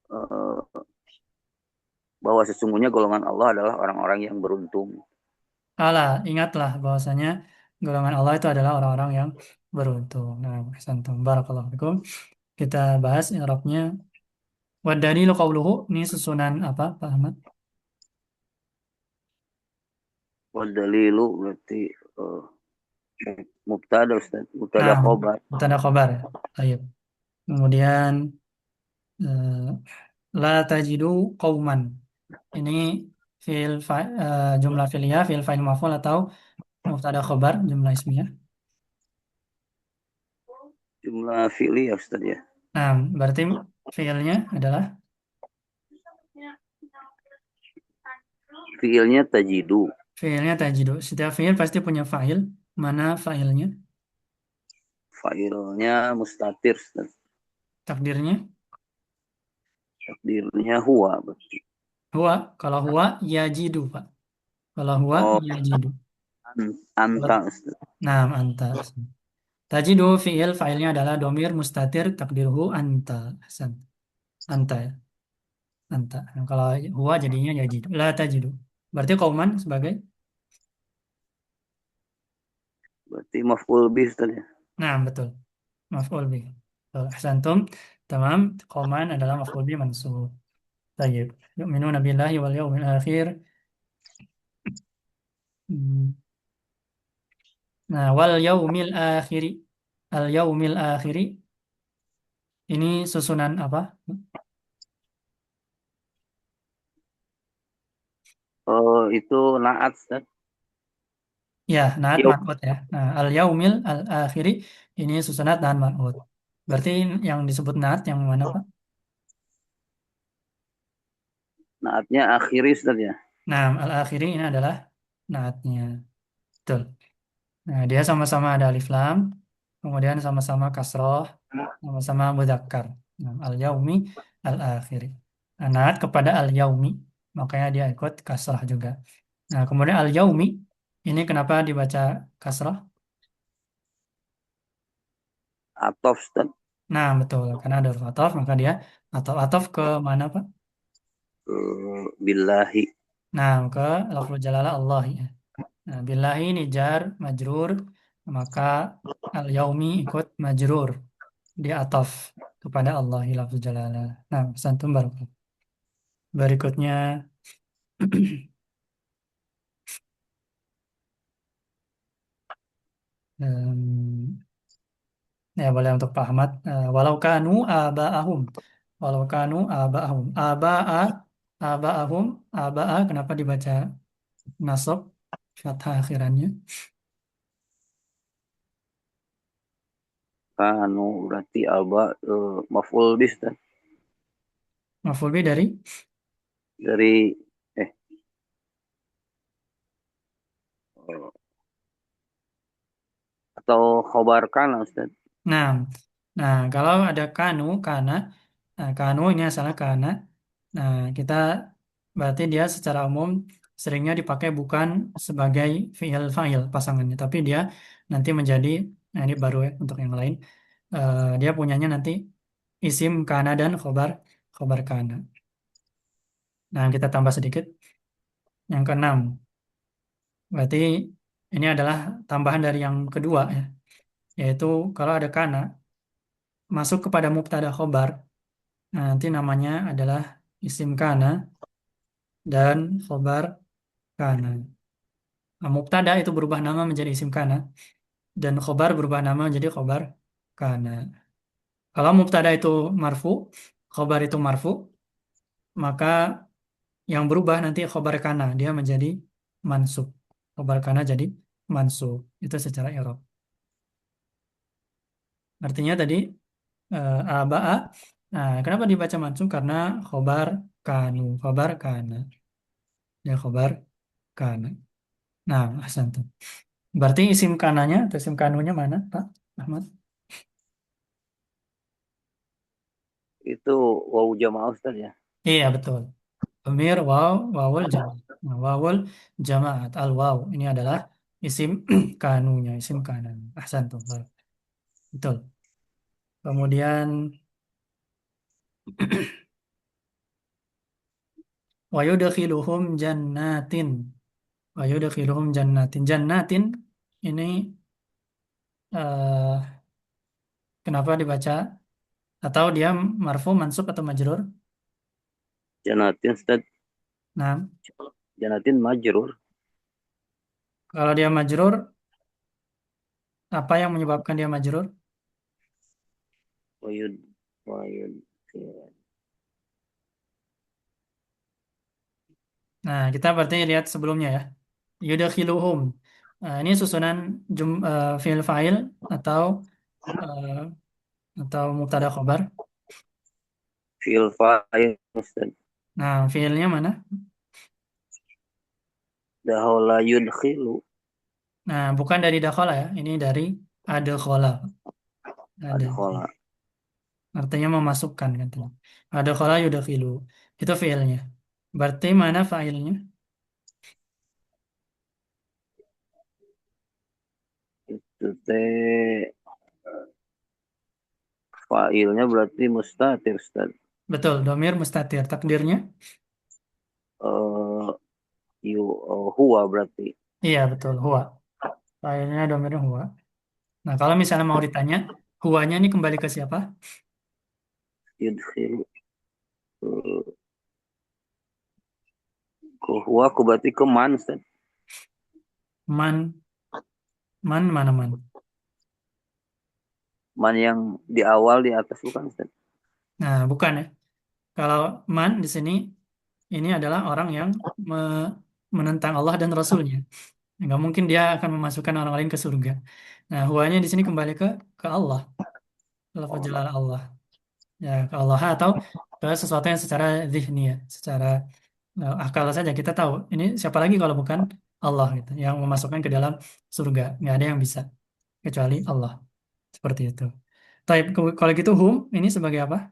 Eh, bahwa sesungguhnya golongan Allah adalah orang-orang yang beruntung. Allah, ingatlah bahwasanya golongan Allah itu adalah orang-orang yang beruntung. Nah, santum. Barakallahu fikum. Kita bahas i'rabnya. Wa dalilu qauluhu, ini susunan apa, Pak Ahmad? Wadalilu berarti mubtada, Ustaz, mubtada Nah, khobar. mubtada khabar ya. Baik. Kemudian la tajidu qauman. Ini jumlah fi'liyah, fi'il fa'il maf'ul atau mubtada khabar, jumlah ismiyah. Jumlah fi'li ya Ustaz ya. Nah, berarti fi'ilnya adalah Fi'ilnya tajidu. fi'ilnya tajidu. Setiap fi'il pasti punya fa'il. Mana fa'ilnya? Fa'ilnya mustatir, Ustaz. Takdirnya Takdirnya huwa berarti. huwa. Kalau huwa yajidu, Pak. Kalau huwa Oh, yajidu. anta, Ustaz. Nah, anta. Tajidu fi'il fa'ilnya adalah domir mustatir takdirhu anta. Hasan. Anta ya. Anta. Nah, kalau huwa jadinya yajidu. La tajidu. Berarti kauman sebagai. Berarti maf'ul bih, Ustaz ya. Nah, betul. Maf'ul bih. Betul. Ahsantum. Tamam. Kauman adalah maf'ul bih mansub. Tayyib. Yu'minuna billahi wal yawmil akhir. Hmm. Nah, wal yaumil akhiri. Al yaumil akhiri. Ini susunan apa? Itu naat, Ustaz. Ya, naat Yaum. man'ut ya. Nah, al-yaumil al-akhiri ini susunat naat man'ut. Berarti yang disebut naat yang mana, Pak? Naatnya akhiri Ustaz ya. Nah, al-akhiri ini adalah naatnya. Betul. Nah, dia sama-sama ada alif lam, kemudian sama-sama kasroh, sama-sama mudzakkar. Nah, al-yaumi al-akhiri. Nah, naat kepada al-yaumi, makanya dia ikut kasrah juga. Nah, kemudian al-yaumi ini kenapa dibaca kasrah? Atof Ustaz. Nah, betul. Karena ada huruf ataf, maka dia ataf ke mana, Pak? Billahi. Nah, ke lafzul jalalah Allah ya. Nah, billahi ini jar, majrur, maka al-yaumi ikut majrur. Dia ataf kepada Allah lafzul jalalah. Nah, santum barakallah. Berikutnya em, ya boleh untuk Pak Ahmad. Walau kanu aba'ahum. Walau kanu aba'ahum. Aba'ahum. Aba'a kenapa dibaca nasab? Fathah akhirannya. Kanu berarti alba maf'ul bih Ustaz. Maf'ul bih dari Dari eh eh, atau khobar kana Ustaz. nah, nah kalau ada kanu, kana, nah, kanu ini asalnya kana. Nah, kita berarti dia secara umum seringnya dipakai bukan sebagai fi'il fa'il pasangannya, tapi dia nanti menjadi, nah ini baru ya untuk yang lain. Dia punyanya nanti isim kana dan khobar kana. Nah, kita tambah sedikit. Yang keenam, berarti ini adalah tambahan dari yang kedua ya, yaitu kalau ada kana masuk kepada mubtada khobar. Nah, nanti namanya adalah isim kana dan khobar kana. Nah, mubtada itu berubah nama menjadi isim kana dan khobar berubah nama menjadi khobar kana. Kalau mubtada itu marfu, khobar itu marfu, maka yang berubah nanti khobar kana dia menjadi mansub. Khobar kana jadi mansub. Itu secara i'rab. Artinya tadi aba'a. Nah, kenapa dibaca mansub? Karena khobar kanu, khobar kana. Ya khobar kana. Nah, ahsan tuh. Berarti isim kananya atau isim kanunya mana, Pak Ahmad? Itu wawu jamaah Ustaz ya. Iya, betul. Dhamir wawul jamaah. Nah, wawul jamaat al waw ini adalah isim kanunya, isim kanan. Ahsan tuh. Betul. Kemudian wa yudkhiluhum jannatin. Wa yudkhiluhum jannatin. Jannatin ini eh, kenapa dibaca atau dia marfu, mansub atau majrur? Janatin Ustaz. Nah, Janatin majrur. kalau dia majrur, apa yang menyebabkan dia majrur? Wayud wayud Nah, kita berarti lihat sebelumnya ya. Yudakhiluhum. Nah, ini susunan fi'il fa'il atau eh, mubtada khobar. fi'il fa'il Ustaz. Nah, fi'ilnya mana? Dahola yudkhilu. Nah, bukan dari dakhala ya. Ini dari adkhala. Ada. Adkhala. Artinya memasukkan kan. Adkhala yudakhilu. Itu fi'ilnya. Berarti mana fa'ilnya? Itu teh fa'ilnya berarti mustatir Ustaz. Betul, domir mustatir. Takdirnya? Eh huwa berarti Iya, betul. Huwa. Fa'ilnya domirnya huwa. Nah, kalau misalnya mau ditanya, huwanya ini kembali ke siapa? yudkhilu. Eh, Ke huwa ke berarti ke man Ustaz. Man, mana man? Man yang di awal di atas bukan Ustaz. Nah, bukan ya. Kalau man di sini ini adalah orang yang menentang Allah dan Rasulnya. Nggak mungkin dia akan memasukkan orang lain ke surga. Nah, huanya di sini kembali ke Allah, lafaz Allah. jalal Allah. Ya, ke Allah atau ke sesuatu yang secara zihni ya, secara akal saja kita tahu. Ini siapa lagi kalau bukan Allah gitu, yang memasukkan ke dalam surga. Nggak ada yang bisa kecuali Allah. Seperti itu. Taib, kalau gitu hum ini sebagai apa?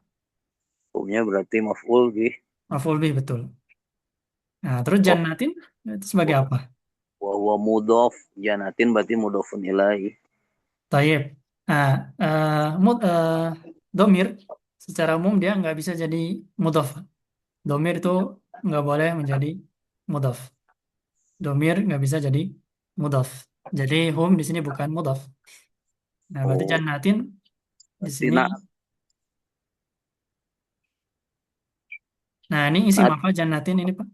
Hukumnya berarti maf'ul bih. Maf'ul bih betul. Nah, terus Wah, jannatin itu sebagai apa? wa huwa mudhof. Janatin berarti mudhofun ilaih. Taib. Nah, domir secara umum dia nggak bisa jadi mudhaf. Domir itu nggak boleh menjadi mudhaf. Domir nggak bisa jadi mudhaf. Jadi hum di sini bukan mudhaf. Nah, berarti Oh, jannatin di berarti sini. Nah, ini isim naat apa jannatin ini, Pak?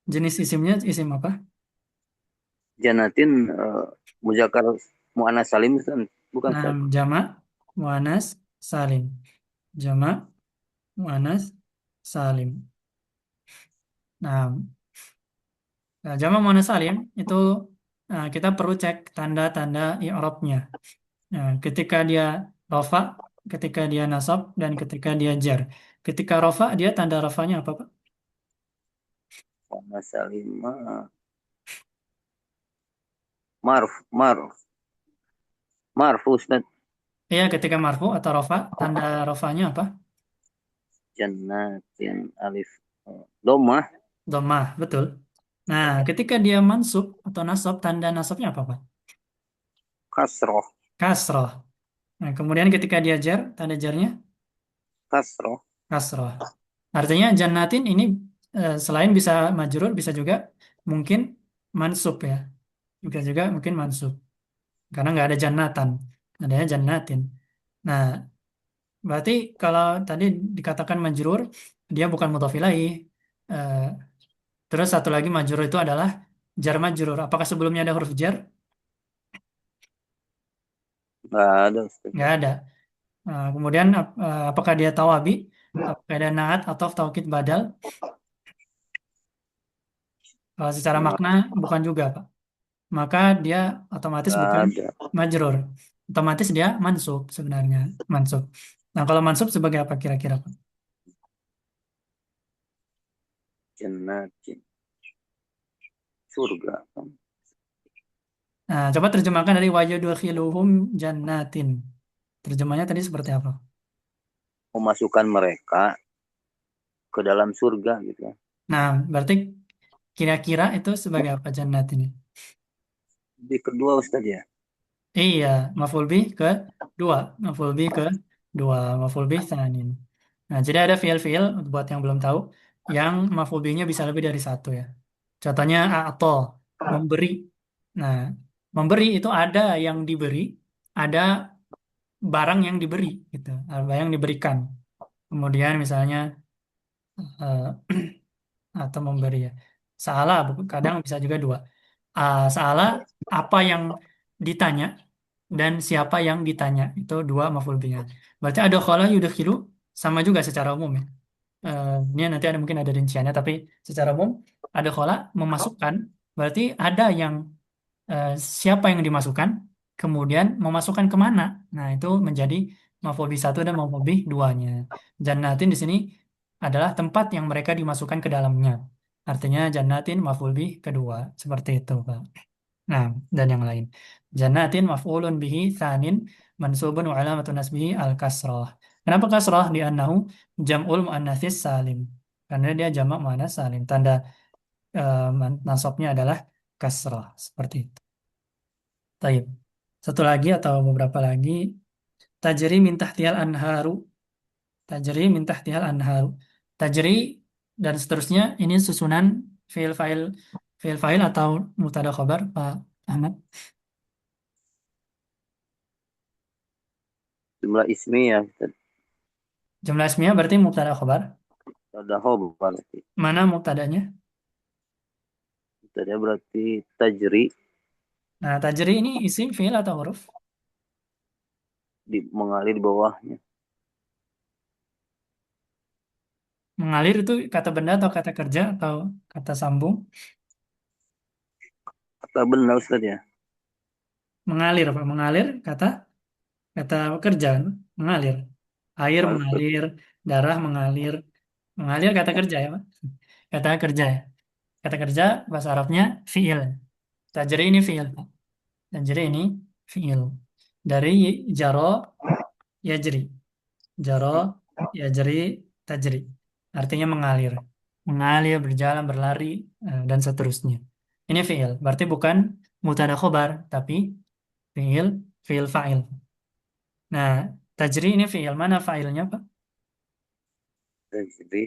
Jenis isimnya isim apa? janatin muzakkar muannas salim kan? Bukan Nah, Ustaz. jamak muannas salim. Jamak muannas salim. Nah, jamak muannas salim itu kita perlu cek tanda-tanda i'rabnya. Nah, ketika dia rofa, ketika dia nasab, dan ketika dia jar. Ketika rofa, dia tanda rofanya apa, Pak? Muannas salim marf marfu Ustaz. Iya, ketika marfu atau rofa, tanda rofanya apa? Jannatin alif domah Dhammah, betul. Nah, ketika dia mansub atau nasab, tanda nasabnya apa, Pak? kasroh Kasroh. Nah, kemudian ketika dia jar, tanda jarnya kasroh. kasroh. Artinya jannatin ini selain bisa majrur, bisa juga mungkin mansub ya. Juga juga mungkin mansub. Karena nggak ada jannatan. Adanya jannatin. Nah, berarti kalau tadi dikatakan majrur, dia bukan mudhof ilaih. Eh, terus satu lagi majrur itu adalah jar majrur. Apakah sebelumnya ada huruf jar? Nggak ada Ustaz. Nggak ada. Kemudian apakah dia tawabi? Apakah ada naat atau taukid badal? Secara Nggak, makna bukan juga, Pak. Maka dia otomatis nggak bukan ada. majrur. Otomatis dia mansub sebenarnya, mansub. Nah, kalau mansub sebagai apa kira-kira, Pak? Jannatin surga kan. Nah, coba terjemahkan dari wayudkhiluhum jannatin. Terjemahnya tadi seperti apa? Memasukkan mereka ke dalam surga gitu ya. Nah, berarti kira-kira itu sebagai apa jannat ini? Di kedua Ustaz ya. Iya, maf'ul bih ke dua, maf'ul bih ke dua, maf'ul bih tsanin. Nah, jadi ada fiil-fiil buat yang belum tahu yang maf'ul bihnya bisa lebih dari satu ya. Contohnya a'to, memberi. Nah, memberi itu ada yang diberi, ada barang yang diberi gitu, ada yang diberikan. Kemudian misalnya eh, atau memberi ya. Salah, kadang bisa juga dua. Salah apa yang ditanya dan siapa yang ditanya itu dua maf'ul bihnya. Berarti ada khala yudkhilu sama juga secara umum ya. Ini nanti ada mungkin ada rinciannya tapi secara umum ada khala memasukkan berarti ada yang eh, siapa yang dimasukkan kemudian memasukkan kemana. Nah, itu menjadi maf'ul bih satu dan maf'ul bih duanya. Jannatin di sini adalah tempat yang mereka dimasukkan ke dalamnya. Artinya jannatin maf'ul bih kedua. Seperti itu, Pak. Nah, dan yang lain. Jannatin maf'ulun bihi tsanin mansubun wa alamatun nasbihi al-kasrah. Kenapa kasrah? Li'annahu jam'ul muannatsis salim. Karena dia jamak muannas salim. Tanda nasabnya adalah kasrah. Seperti itu. Taib. Satu lagi atau beberapa lagi. Tajri min tahtihal anharu. Tajri min tahtihal anharu. Tajri dan seterusnya. Ini susunan fiil fa'il atau mubtada khabar, Pak Ahmad. Jumlah ismi ya Ustaz. Jumlah ismiyah berarti mubtada khabar. Ada khobar berarti. Mana mubtadanya? Ustaz ya berarti tajri Nah, tajri ini isim, fiil atau huruf? mengalir di bawahnya. Mengalir itu kata benda atau kata kerja atau kata sambung? Kata benda Ustaz ya. Mengalir, Pak. Mengalir kata kata kerja, mengalir. Air Mengalir. mengalir, darah mengalir. Mengalir kata kerja ya, Pak. Kata kerja ya. Kata kerja bahasa Arabnya fi'il. Tajri ini fi'il, Pak. Tajri ini fi'il. Dari jaro yajri. Jaro yajri tajri. Artinya mengalir. Mengalir, berjalan, berlari, dan seterusnya. Ini fi'il. Berarti bukan mutada khobar, tapi fi'il, fi'il fa'il. Nah, tajri ini fi'il. Mana fa'ilnya, Pak? Jadi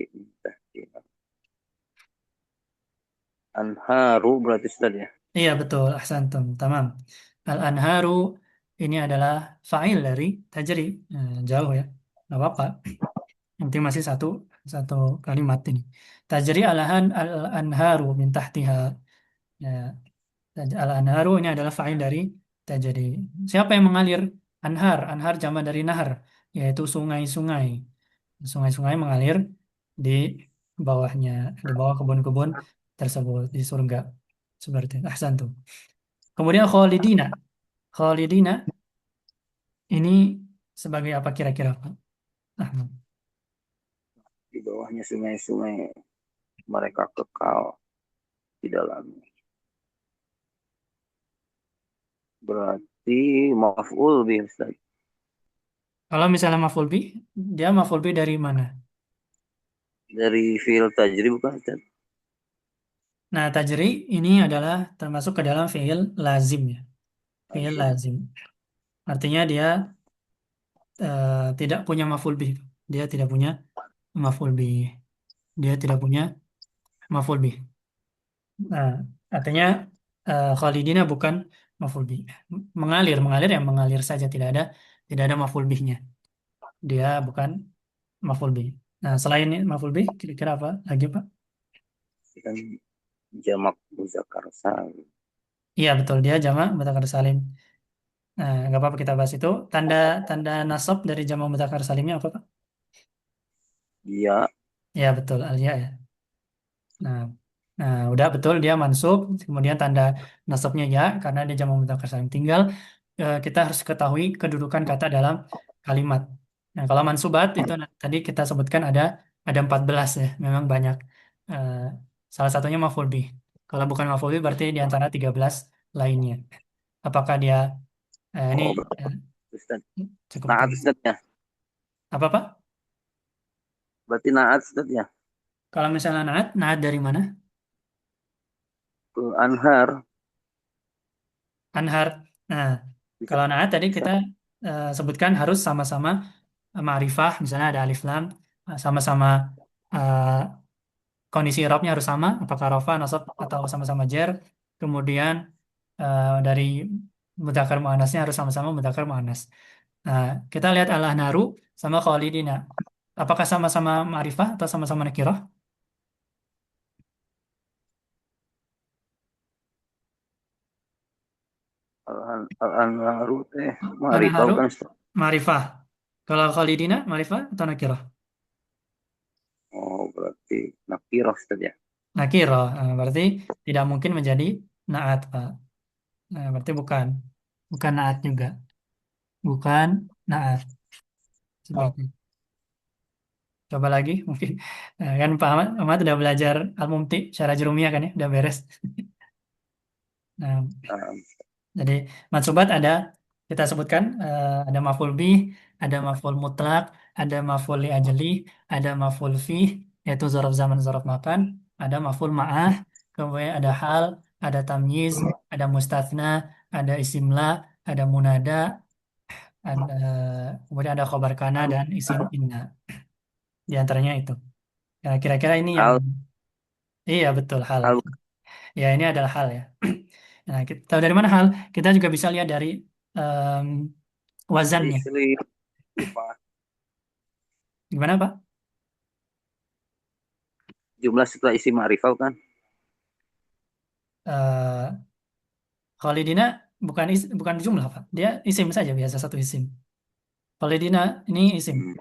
anharu berarti Ustaz ya. Iya, betul. Ahsantum. Tamam. Al-anharu ini adalah fa'il dari tajri. Jauh ya. Nggak apa-apa. Yang penting masih satu satu kalimat ini. Tajri al-anharu min tahtiha. Ya, al-anharu ini adalah fa'il dari tajri. Siapa yang mengalir? Anhar. Anhar jamak dari nahar, yaitu sungai-sungai. Sungai-sungai mengalir di bawahnya, di bawah kebun-kebun tersebut di surga. Seperti itu. Ahsantum. Kemudian Khalidina. Khalidina ini sebagai apa kira-kira, Pak Ahmad? Di bawahnya sungai-sungai, mereka kekal di dalamnya. Berarti maf'ul bih Ustaz. Kalau misalnya maf'ul bih, dia maf'ul bih dari mana? Dari fi'il tajri bukan Ustaz? Nah, tajri ini adalah termasuk ke dalam fi'il lazim ya. Fi'il Lazim. lazim. Artinya dia tidak punya maf'ul bih. Dia tidak punya maf'ul bih. Dia tidak punya maf'ul bih. Nah, artinya Khalidina bukan maf'ul bih. Mengalir, mengalir yang mengalir saja, tidak ada maf'ul bihnya. Dia bukan maf'ul bih. Nah, selain maf'ul bih, kira-kira apa lagi, Pak? Kan jamak muzakkar salim. Iya, betul. Dia jamak mudzakkar salim. Nah, nggak apa-apa kita bahas itu. Tanda tanda nasab dari jamak mudzakkar salimnya apa, Pak? Dia Ya, betul. Alia ya. Nah, nah, udah betul dia mansub. Kemudian tanda nasabnya ya, karena dia jamak mudzakkar salim. Tinggal kita harus ketahui kedudukan kata dalam kalimat. Nah, kalau mansubat itu tadi kita sebutkan ada 14 ya, memang banyak. Eh, Salah satunya maf'ul bih. Kalau bukan maf'ul bih berarti di antara 13 lainnya. Apakah dia ini oh eh, Ustaz. cukup Naat tahu. Ustaz ya. Apa Pak? Berarti naat Ustaz ya. Kalau misalnya naat, naat dari mana? Ke anhar Anhar. Nah, bisa kalau naat tadi bisa kita sebutkan harus sama-sama ma'rifah, misalnya ada alif lam, sama-sama eh, kondisi i'rabnya harus sama, apakah rafa, nasab atau sama-sama jer. Kemudian dari mudzakkar muannasnya harus sama-sama mudzakkar muannas. Nah, kita lihat al-naru sama khalidina. Apakah sama-sama ma'rifah atau sama-sama nakirah? al-anharu teh ma'rifah Al-naharu kan Ustaz. ma'rifah. Kalau khalidina ma'rifah atau nakirah? Oh berarti nakirah Ustaz ya. Nakirah. Berarti tidak mungkin menjadi naat, Pak. Nah, berarti bukan. Bukan naat juga. Bukan naat. Seperti itu. Coba lagi mungkin. Kan Pak Ahmad udah belajar Al-Mumti secara jurumiyah kan ya, udah beres. Nah, Nah, jadi mansubat ada kita sebutkan ada maf'ul bih, ada maf'ul mutlak, ada maf'ul li ajli, ada maf'ul fih yaitu zaraf zaman zaraf makan, ada maf'ul ma'ah, kemudian ada hal, ada tamyiz, ada mustatsna, ada isimla, ada munada, ada kemudian ada khobar kana dan isim inna. Di antaranya itu. Ya, kira-kira ini yang hal iya betul hal. hal Ya, ini adalah hal ya. Nah, kita tahu dari mana hal? Kita juga bisa lihat dari em, wazannya. istri apa Gimana, Pak? jumlah setelah isi ma'rifah kan Eh Khalidina bukan jumlah, Pak. Dia isim saja biasa satu isim. Khalidina ini isim. hmm.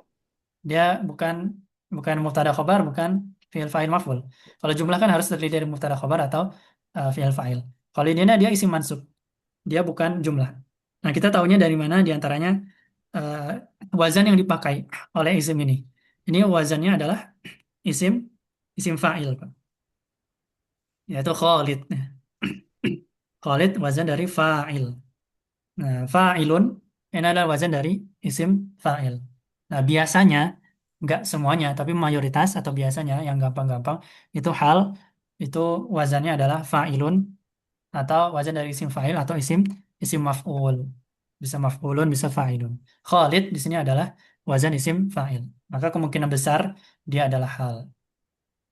Dia bukan bukan mubtada khobar, bukan fi'il fa'il maf'ul. Kalau jumlah kan harus terdiri dari mubtada khobar atau fi'il fa'il. Kalau ini dia isim mansub, dia bukan jumlah. Nah, kita tahunya dari mana? Di antaranya eh, wazan yang dipakai oleh isim ini. Ini wazannya adalah isim isim fa'il, Pak. Yaitu Khalid. Khalid wazan dari fa'il. Nah, fa'ilun ini adalah wazan dari isim fa'il. Nah, biasanya, nggak semuanya, tapi mayoritas atau biasanya yang gampang-gampang, itu hal, itu wazannya adalah fa'ilun, atau wazan dari isim fa'il, atau isim isim maf'ul. Bisa maf'ulun, bisa fa'ilun. Khalid di sini adalah wazan isim fa'il. Maka kemungkinan besar dia adalah hal.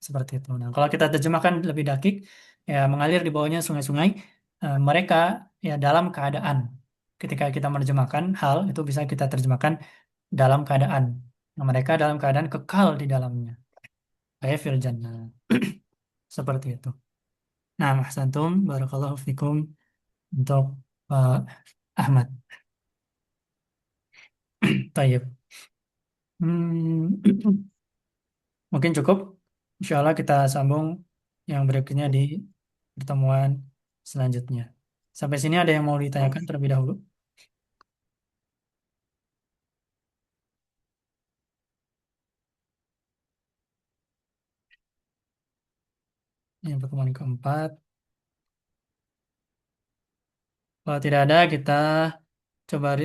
Seperti itu. Nah, kalau kita terjemahkan lebih dakik, ya mengalir di bawahnya sungai-sungai, mereka ya dalam keadaan. Ketika kita menerjemahkan hal, itu bisa kita terjemahkan dalam keadaan. Nah, mereka dalam keadaan kekal di dalamnya. Kayak fil jannah. Seperti itu. Nah, ahsantum, barakallahu fikum untuk Pak Ahmad. Tayyib. Hmm, mungkin cukup. Insya Allah kita sambung yang berikutnya di pertemuan selanjutnya. Sampai sini ada yang mau ditanyakan terlebih dahulu? Yang pertemuan keempat. Kalau tidak ada, kita coba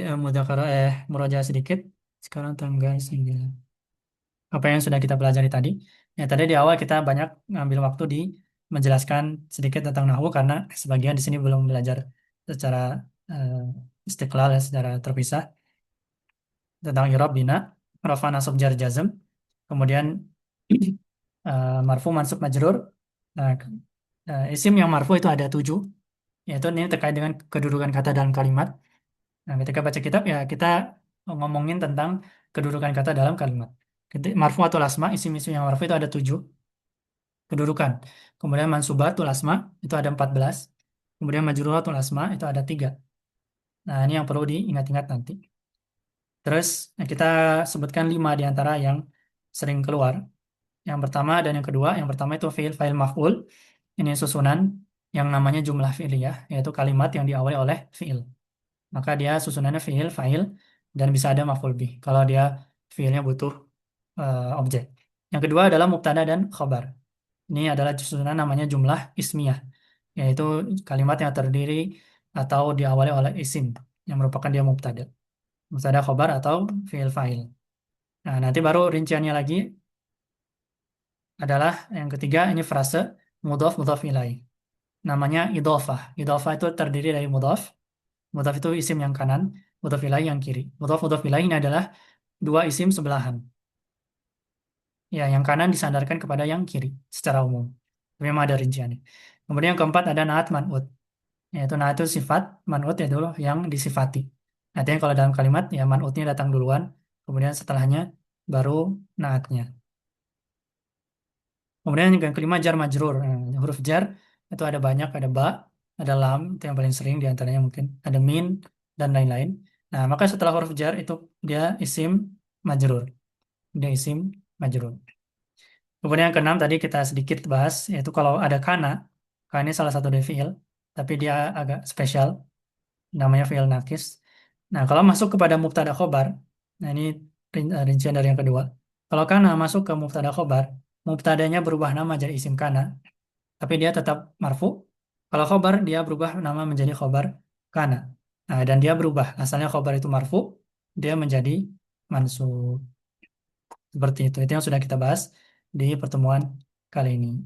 murojaah sedikit. Sekarang tanggal 9. Apa yang sudah kita pelajari tadi? Ya, tadi di awal kita banyak ngambil waktu di menjelaskan sedikit tentang nahwu karena sebagian di sini belum belajar secara istiqlal, ya, secara terpisah tentang i'rab, bina, rafa, nasab, jar, jazm, kemudian marfu, mansub, majrur. Nah, isim yang marfu itu ada 7, yaitu ini terkait dengan kedudukan kata dalam kalimat. Nah, ketika baca kitab ya kita ngomongin tentang kedudukan kata dalam kalimat. Marfu atau asma, isim-isim yang marfu itu ada 7 kedudukan. Kemudian mansubatul asma itu ada 14. Kemudian majruratul asma itu ada 3. Nah, ini yang perlu diingat-ingat nanti. Terus kita sebutkan 5 di antara yang sering keluar. Yang pertama dan yang kedua, yang pertama itu fi'il fa'il maf'ul. Ini susunan yang namanya jumlah fi'liyah, yaitu kalimat yang diawali oleh fi'il. Maka dia susunannya fi'il, fa'il, dan bisa ada maf'ul bih kalau dia fi'ilnya butuh objek. Yang kedua adalah mubtada dan khobar. Ini adalah susunan namanya jumlah ismiyah, yaitu kalimat yang terdiri atau diawali oleh isim yang merupakan dia mubtada. Mubtada, khobar, atau fi'il, fa'il. Nah, nanti baru rinciannya lagi adalah yang ketiga, ini frase mudhaf, mudhaf ilaih. Namanya idhofah. Idhofah itu terdiri dari mudhaf. Mudhaf itu isim yang kanan, mudhaf ilaih yang kiri. Mudhaf, mudhaf ilaih ini adalah dua isim sebelahan. Ya, yang kanan disandarkan kepada yang kiri secara umum. Memang ada rinciannya. Kemudian yang keempat ada naat man'ut. Yaitu naat itu sifat, man'ut itu yang disifati. Artinya kalau dalam kalimat ya man'utnya datang duluan, kemudian setelahnya baru naatnya. Kemudian yang kelima jar majrur. Nah, huruf jar itu ada banyak, ada ba, ada lam, itu yang paling sering diantaranya mungkin, ada min, dan lain-lain. Nah, maka setelah huruf jar itu dia isim majrur. Dia isim majrur. Kemudian yang keenam tadi kita sedikit bahas, yaitu kalau ada kana, kana ini salah satu dari fiil, tapi dia agak spesial, namanya fiil nakis. Nah, kalau masuk kepada mubtada khobar, nah ini rincian dari yang kedua. Kalau kana masuk ke mubtada khobar, mubtadanya berubah nama jadi isim kana, tapi dia tetap marfu. Kalau khobar, dia berubah nama menjadi khobar kana. Nah, dan dia berubah. Asalnya khobar itu marfu, dia menjadi mansub. Seperti itu. Itu yang sudah kita bahas di pertemuan kali ini.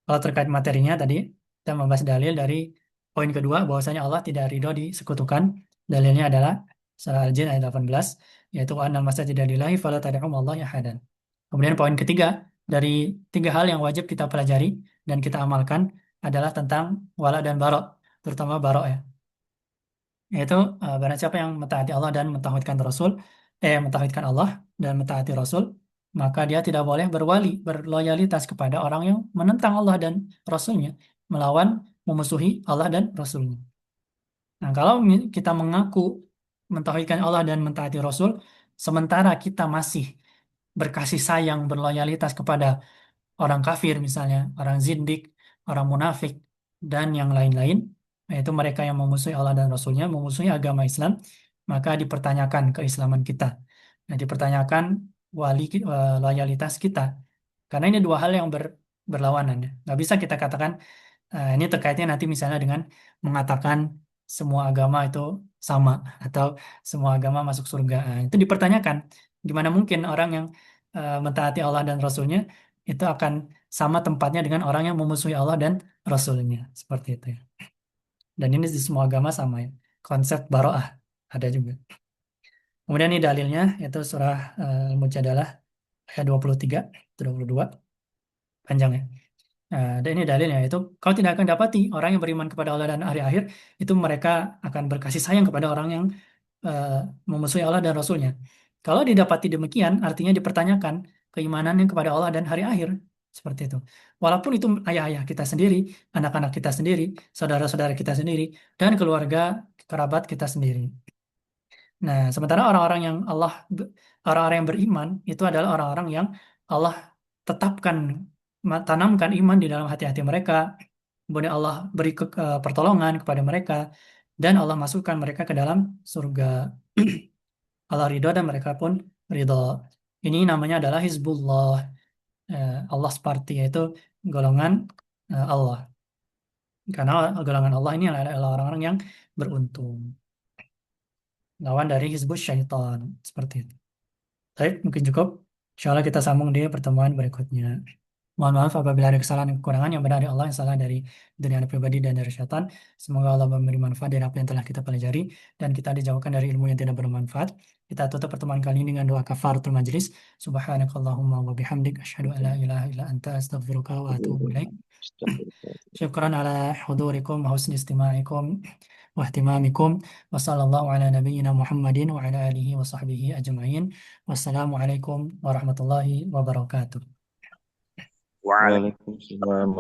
Kalau terkait materinya tadi, kita membahas dalil dari poin kedua, bahwasanya Allah tidak ridho disekutukan. Dalilnya adalah surah Al-Jin ayat 18, yaitu annal masajida lillahi fala tad'u ma'allahi ahadan. Kemudian poin ketiga, dari 3 hal yang wajib kita pelajari dan kita amalkan adalah tentang wala dan barok, terutama barok ya. Yaitu barang siapa yang mentaati Allah dan mentauhidkan Rasul, mentauhidkan Allah dan mentaati Rasul, maka dia tidak boleh berwali, berloyalitas kepada orang yang menentang Allah dan Rasulnya, melawan, memusuhi Allah dan Rasulnya. Nah, kalau kita mengaku mentauhidkan Allah dan mentaati Rasul, sementara kita masih berkasih sayang, berloyalitas kepada orang kafir misalnya, orang zindik, orang munafik, dan yang lain-lain, yaitu mereka yang memusuhi Allah dan Rasulnya, memusuhi agama Islam, maka dipertanyakan keislaman kita. Nah, dipertanyakan loyalitas kita. Karena ini dua hal yang berlawanan. Ya. Nggak bisa kita katakan, ini terkaitnya nanti misalnya dengan mengatakan semua agama itu sama, atau semua agama masuk surga. Itu dipertanyakan. Gimana mungkin orang yang mentaati Allah dan Rasulnya itu akan sama tempatnya dengan orang yang memusuhi Allah dan Rasulnya. Seperti itu ya. Dan ini di semua agama sama ya. Konsep baro'ah ada juga. Kemudian ini dalilnya, yaitu surah Al-Mujadalah ayat 23, 22. Panjang ya. Dan ini dalilnya, itu kau tidak akan dapati orang yang beriman kepada Allah dan hari akhir, itu mereka akan berkasih sayang kepada orang yang eh, memusuhi Allah dan Rasulnya. Kalau didapati demikian, artinya dipertanyakan keimanannya kepada Allah dan hari akhir. Seperti itu. Walaupun itu ayah-ayah kita sendiri, anak-anak kita sendiri, saudara-saudara kita sendiri, dan keluarga kerabat kita sendiri. Nah, sementara orang-orang yang beriman itu adalah orang-orang yang Allah tetapkan, tanamkan iman di dalam hati-hati mereka. Kemudian Allah beri pertolongan kepada mereka, dan Allah masukkan mereka ke dalam surga. Allah ridho dan mereka pun ridho. Ini namanya adalah Hizbullah, Allah's Party, yaitu golongan Allah. Karena golongan Allah ini adalah orang-orang yang beruntung. Lawan dari Hizbus Syaitan. Seperti itu. Baik, mungkin cukup. Insya Allah kita sambung di pertemuan berikutnya. Mohon maaf apabila ada kesalahan dan kekurangan, yang benar dari Allah, yang salah dari diri anda pribadi dan dari syaitan. Semoga Allah memberi manfaat dari apa yang telah kita pelajari dan kita dijauhkan dari ilmu yang tidak bermanfaat. Kita tutup pertemuan kali ini dengan doa kafaratul majlis. Subhanakallahumma wa bihamdik asyhadu an la ilaha illa anta astaghfiruka wa atubu ilaik. Syukran ala hudurikum wa husni istima'ikum wa ihtimamikum wa sallallahu ala nabiyyina Muhammadin wa ala alihi wa sahbihi ajma'in. Wassalamualaikum warahmatullahi wabarakatuh. Waalaikumsalam. Waalaikumsalam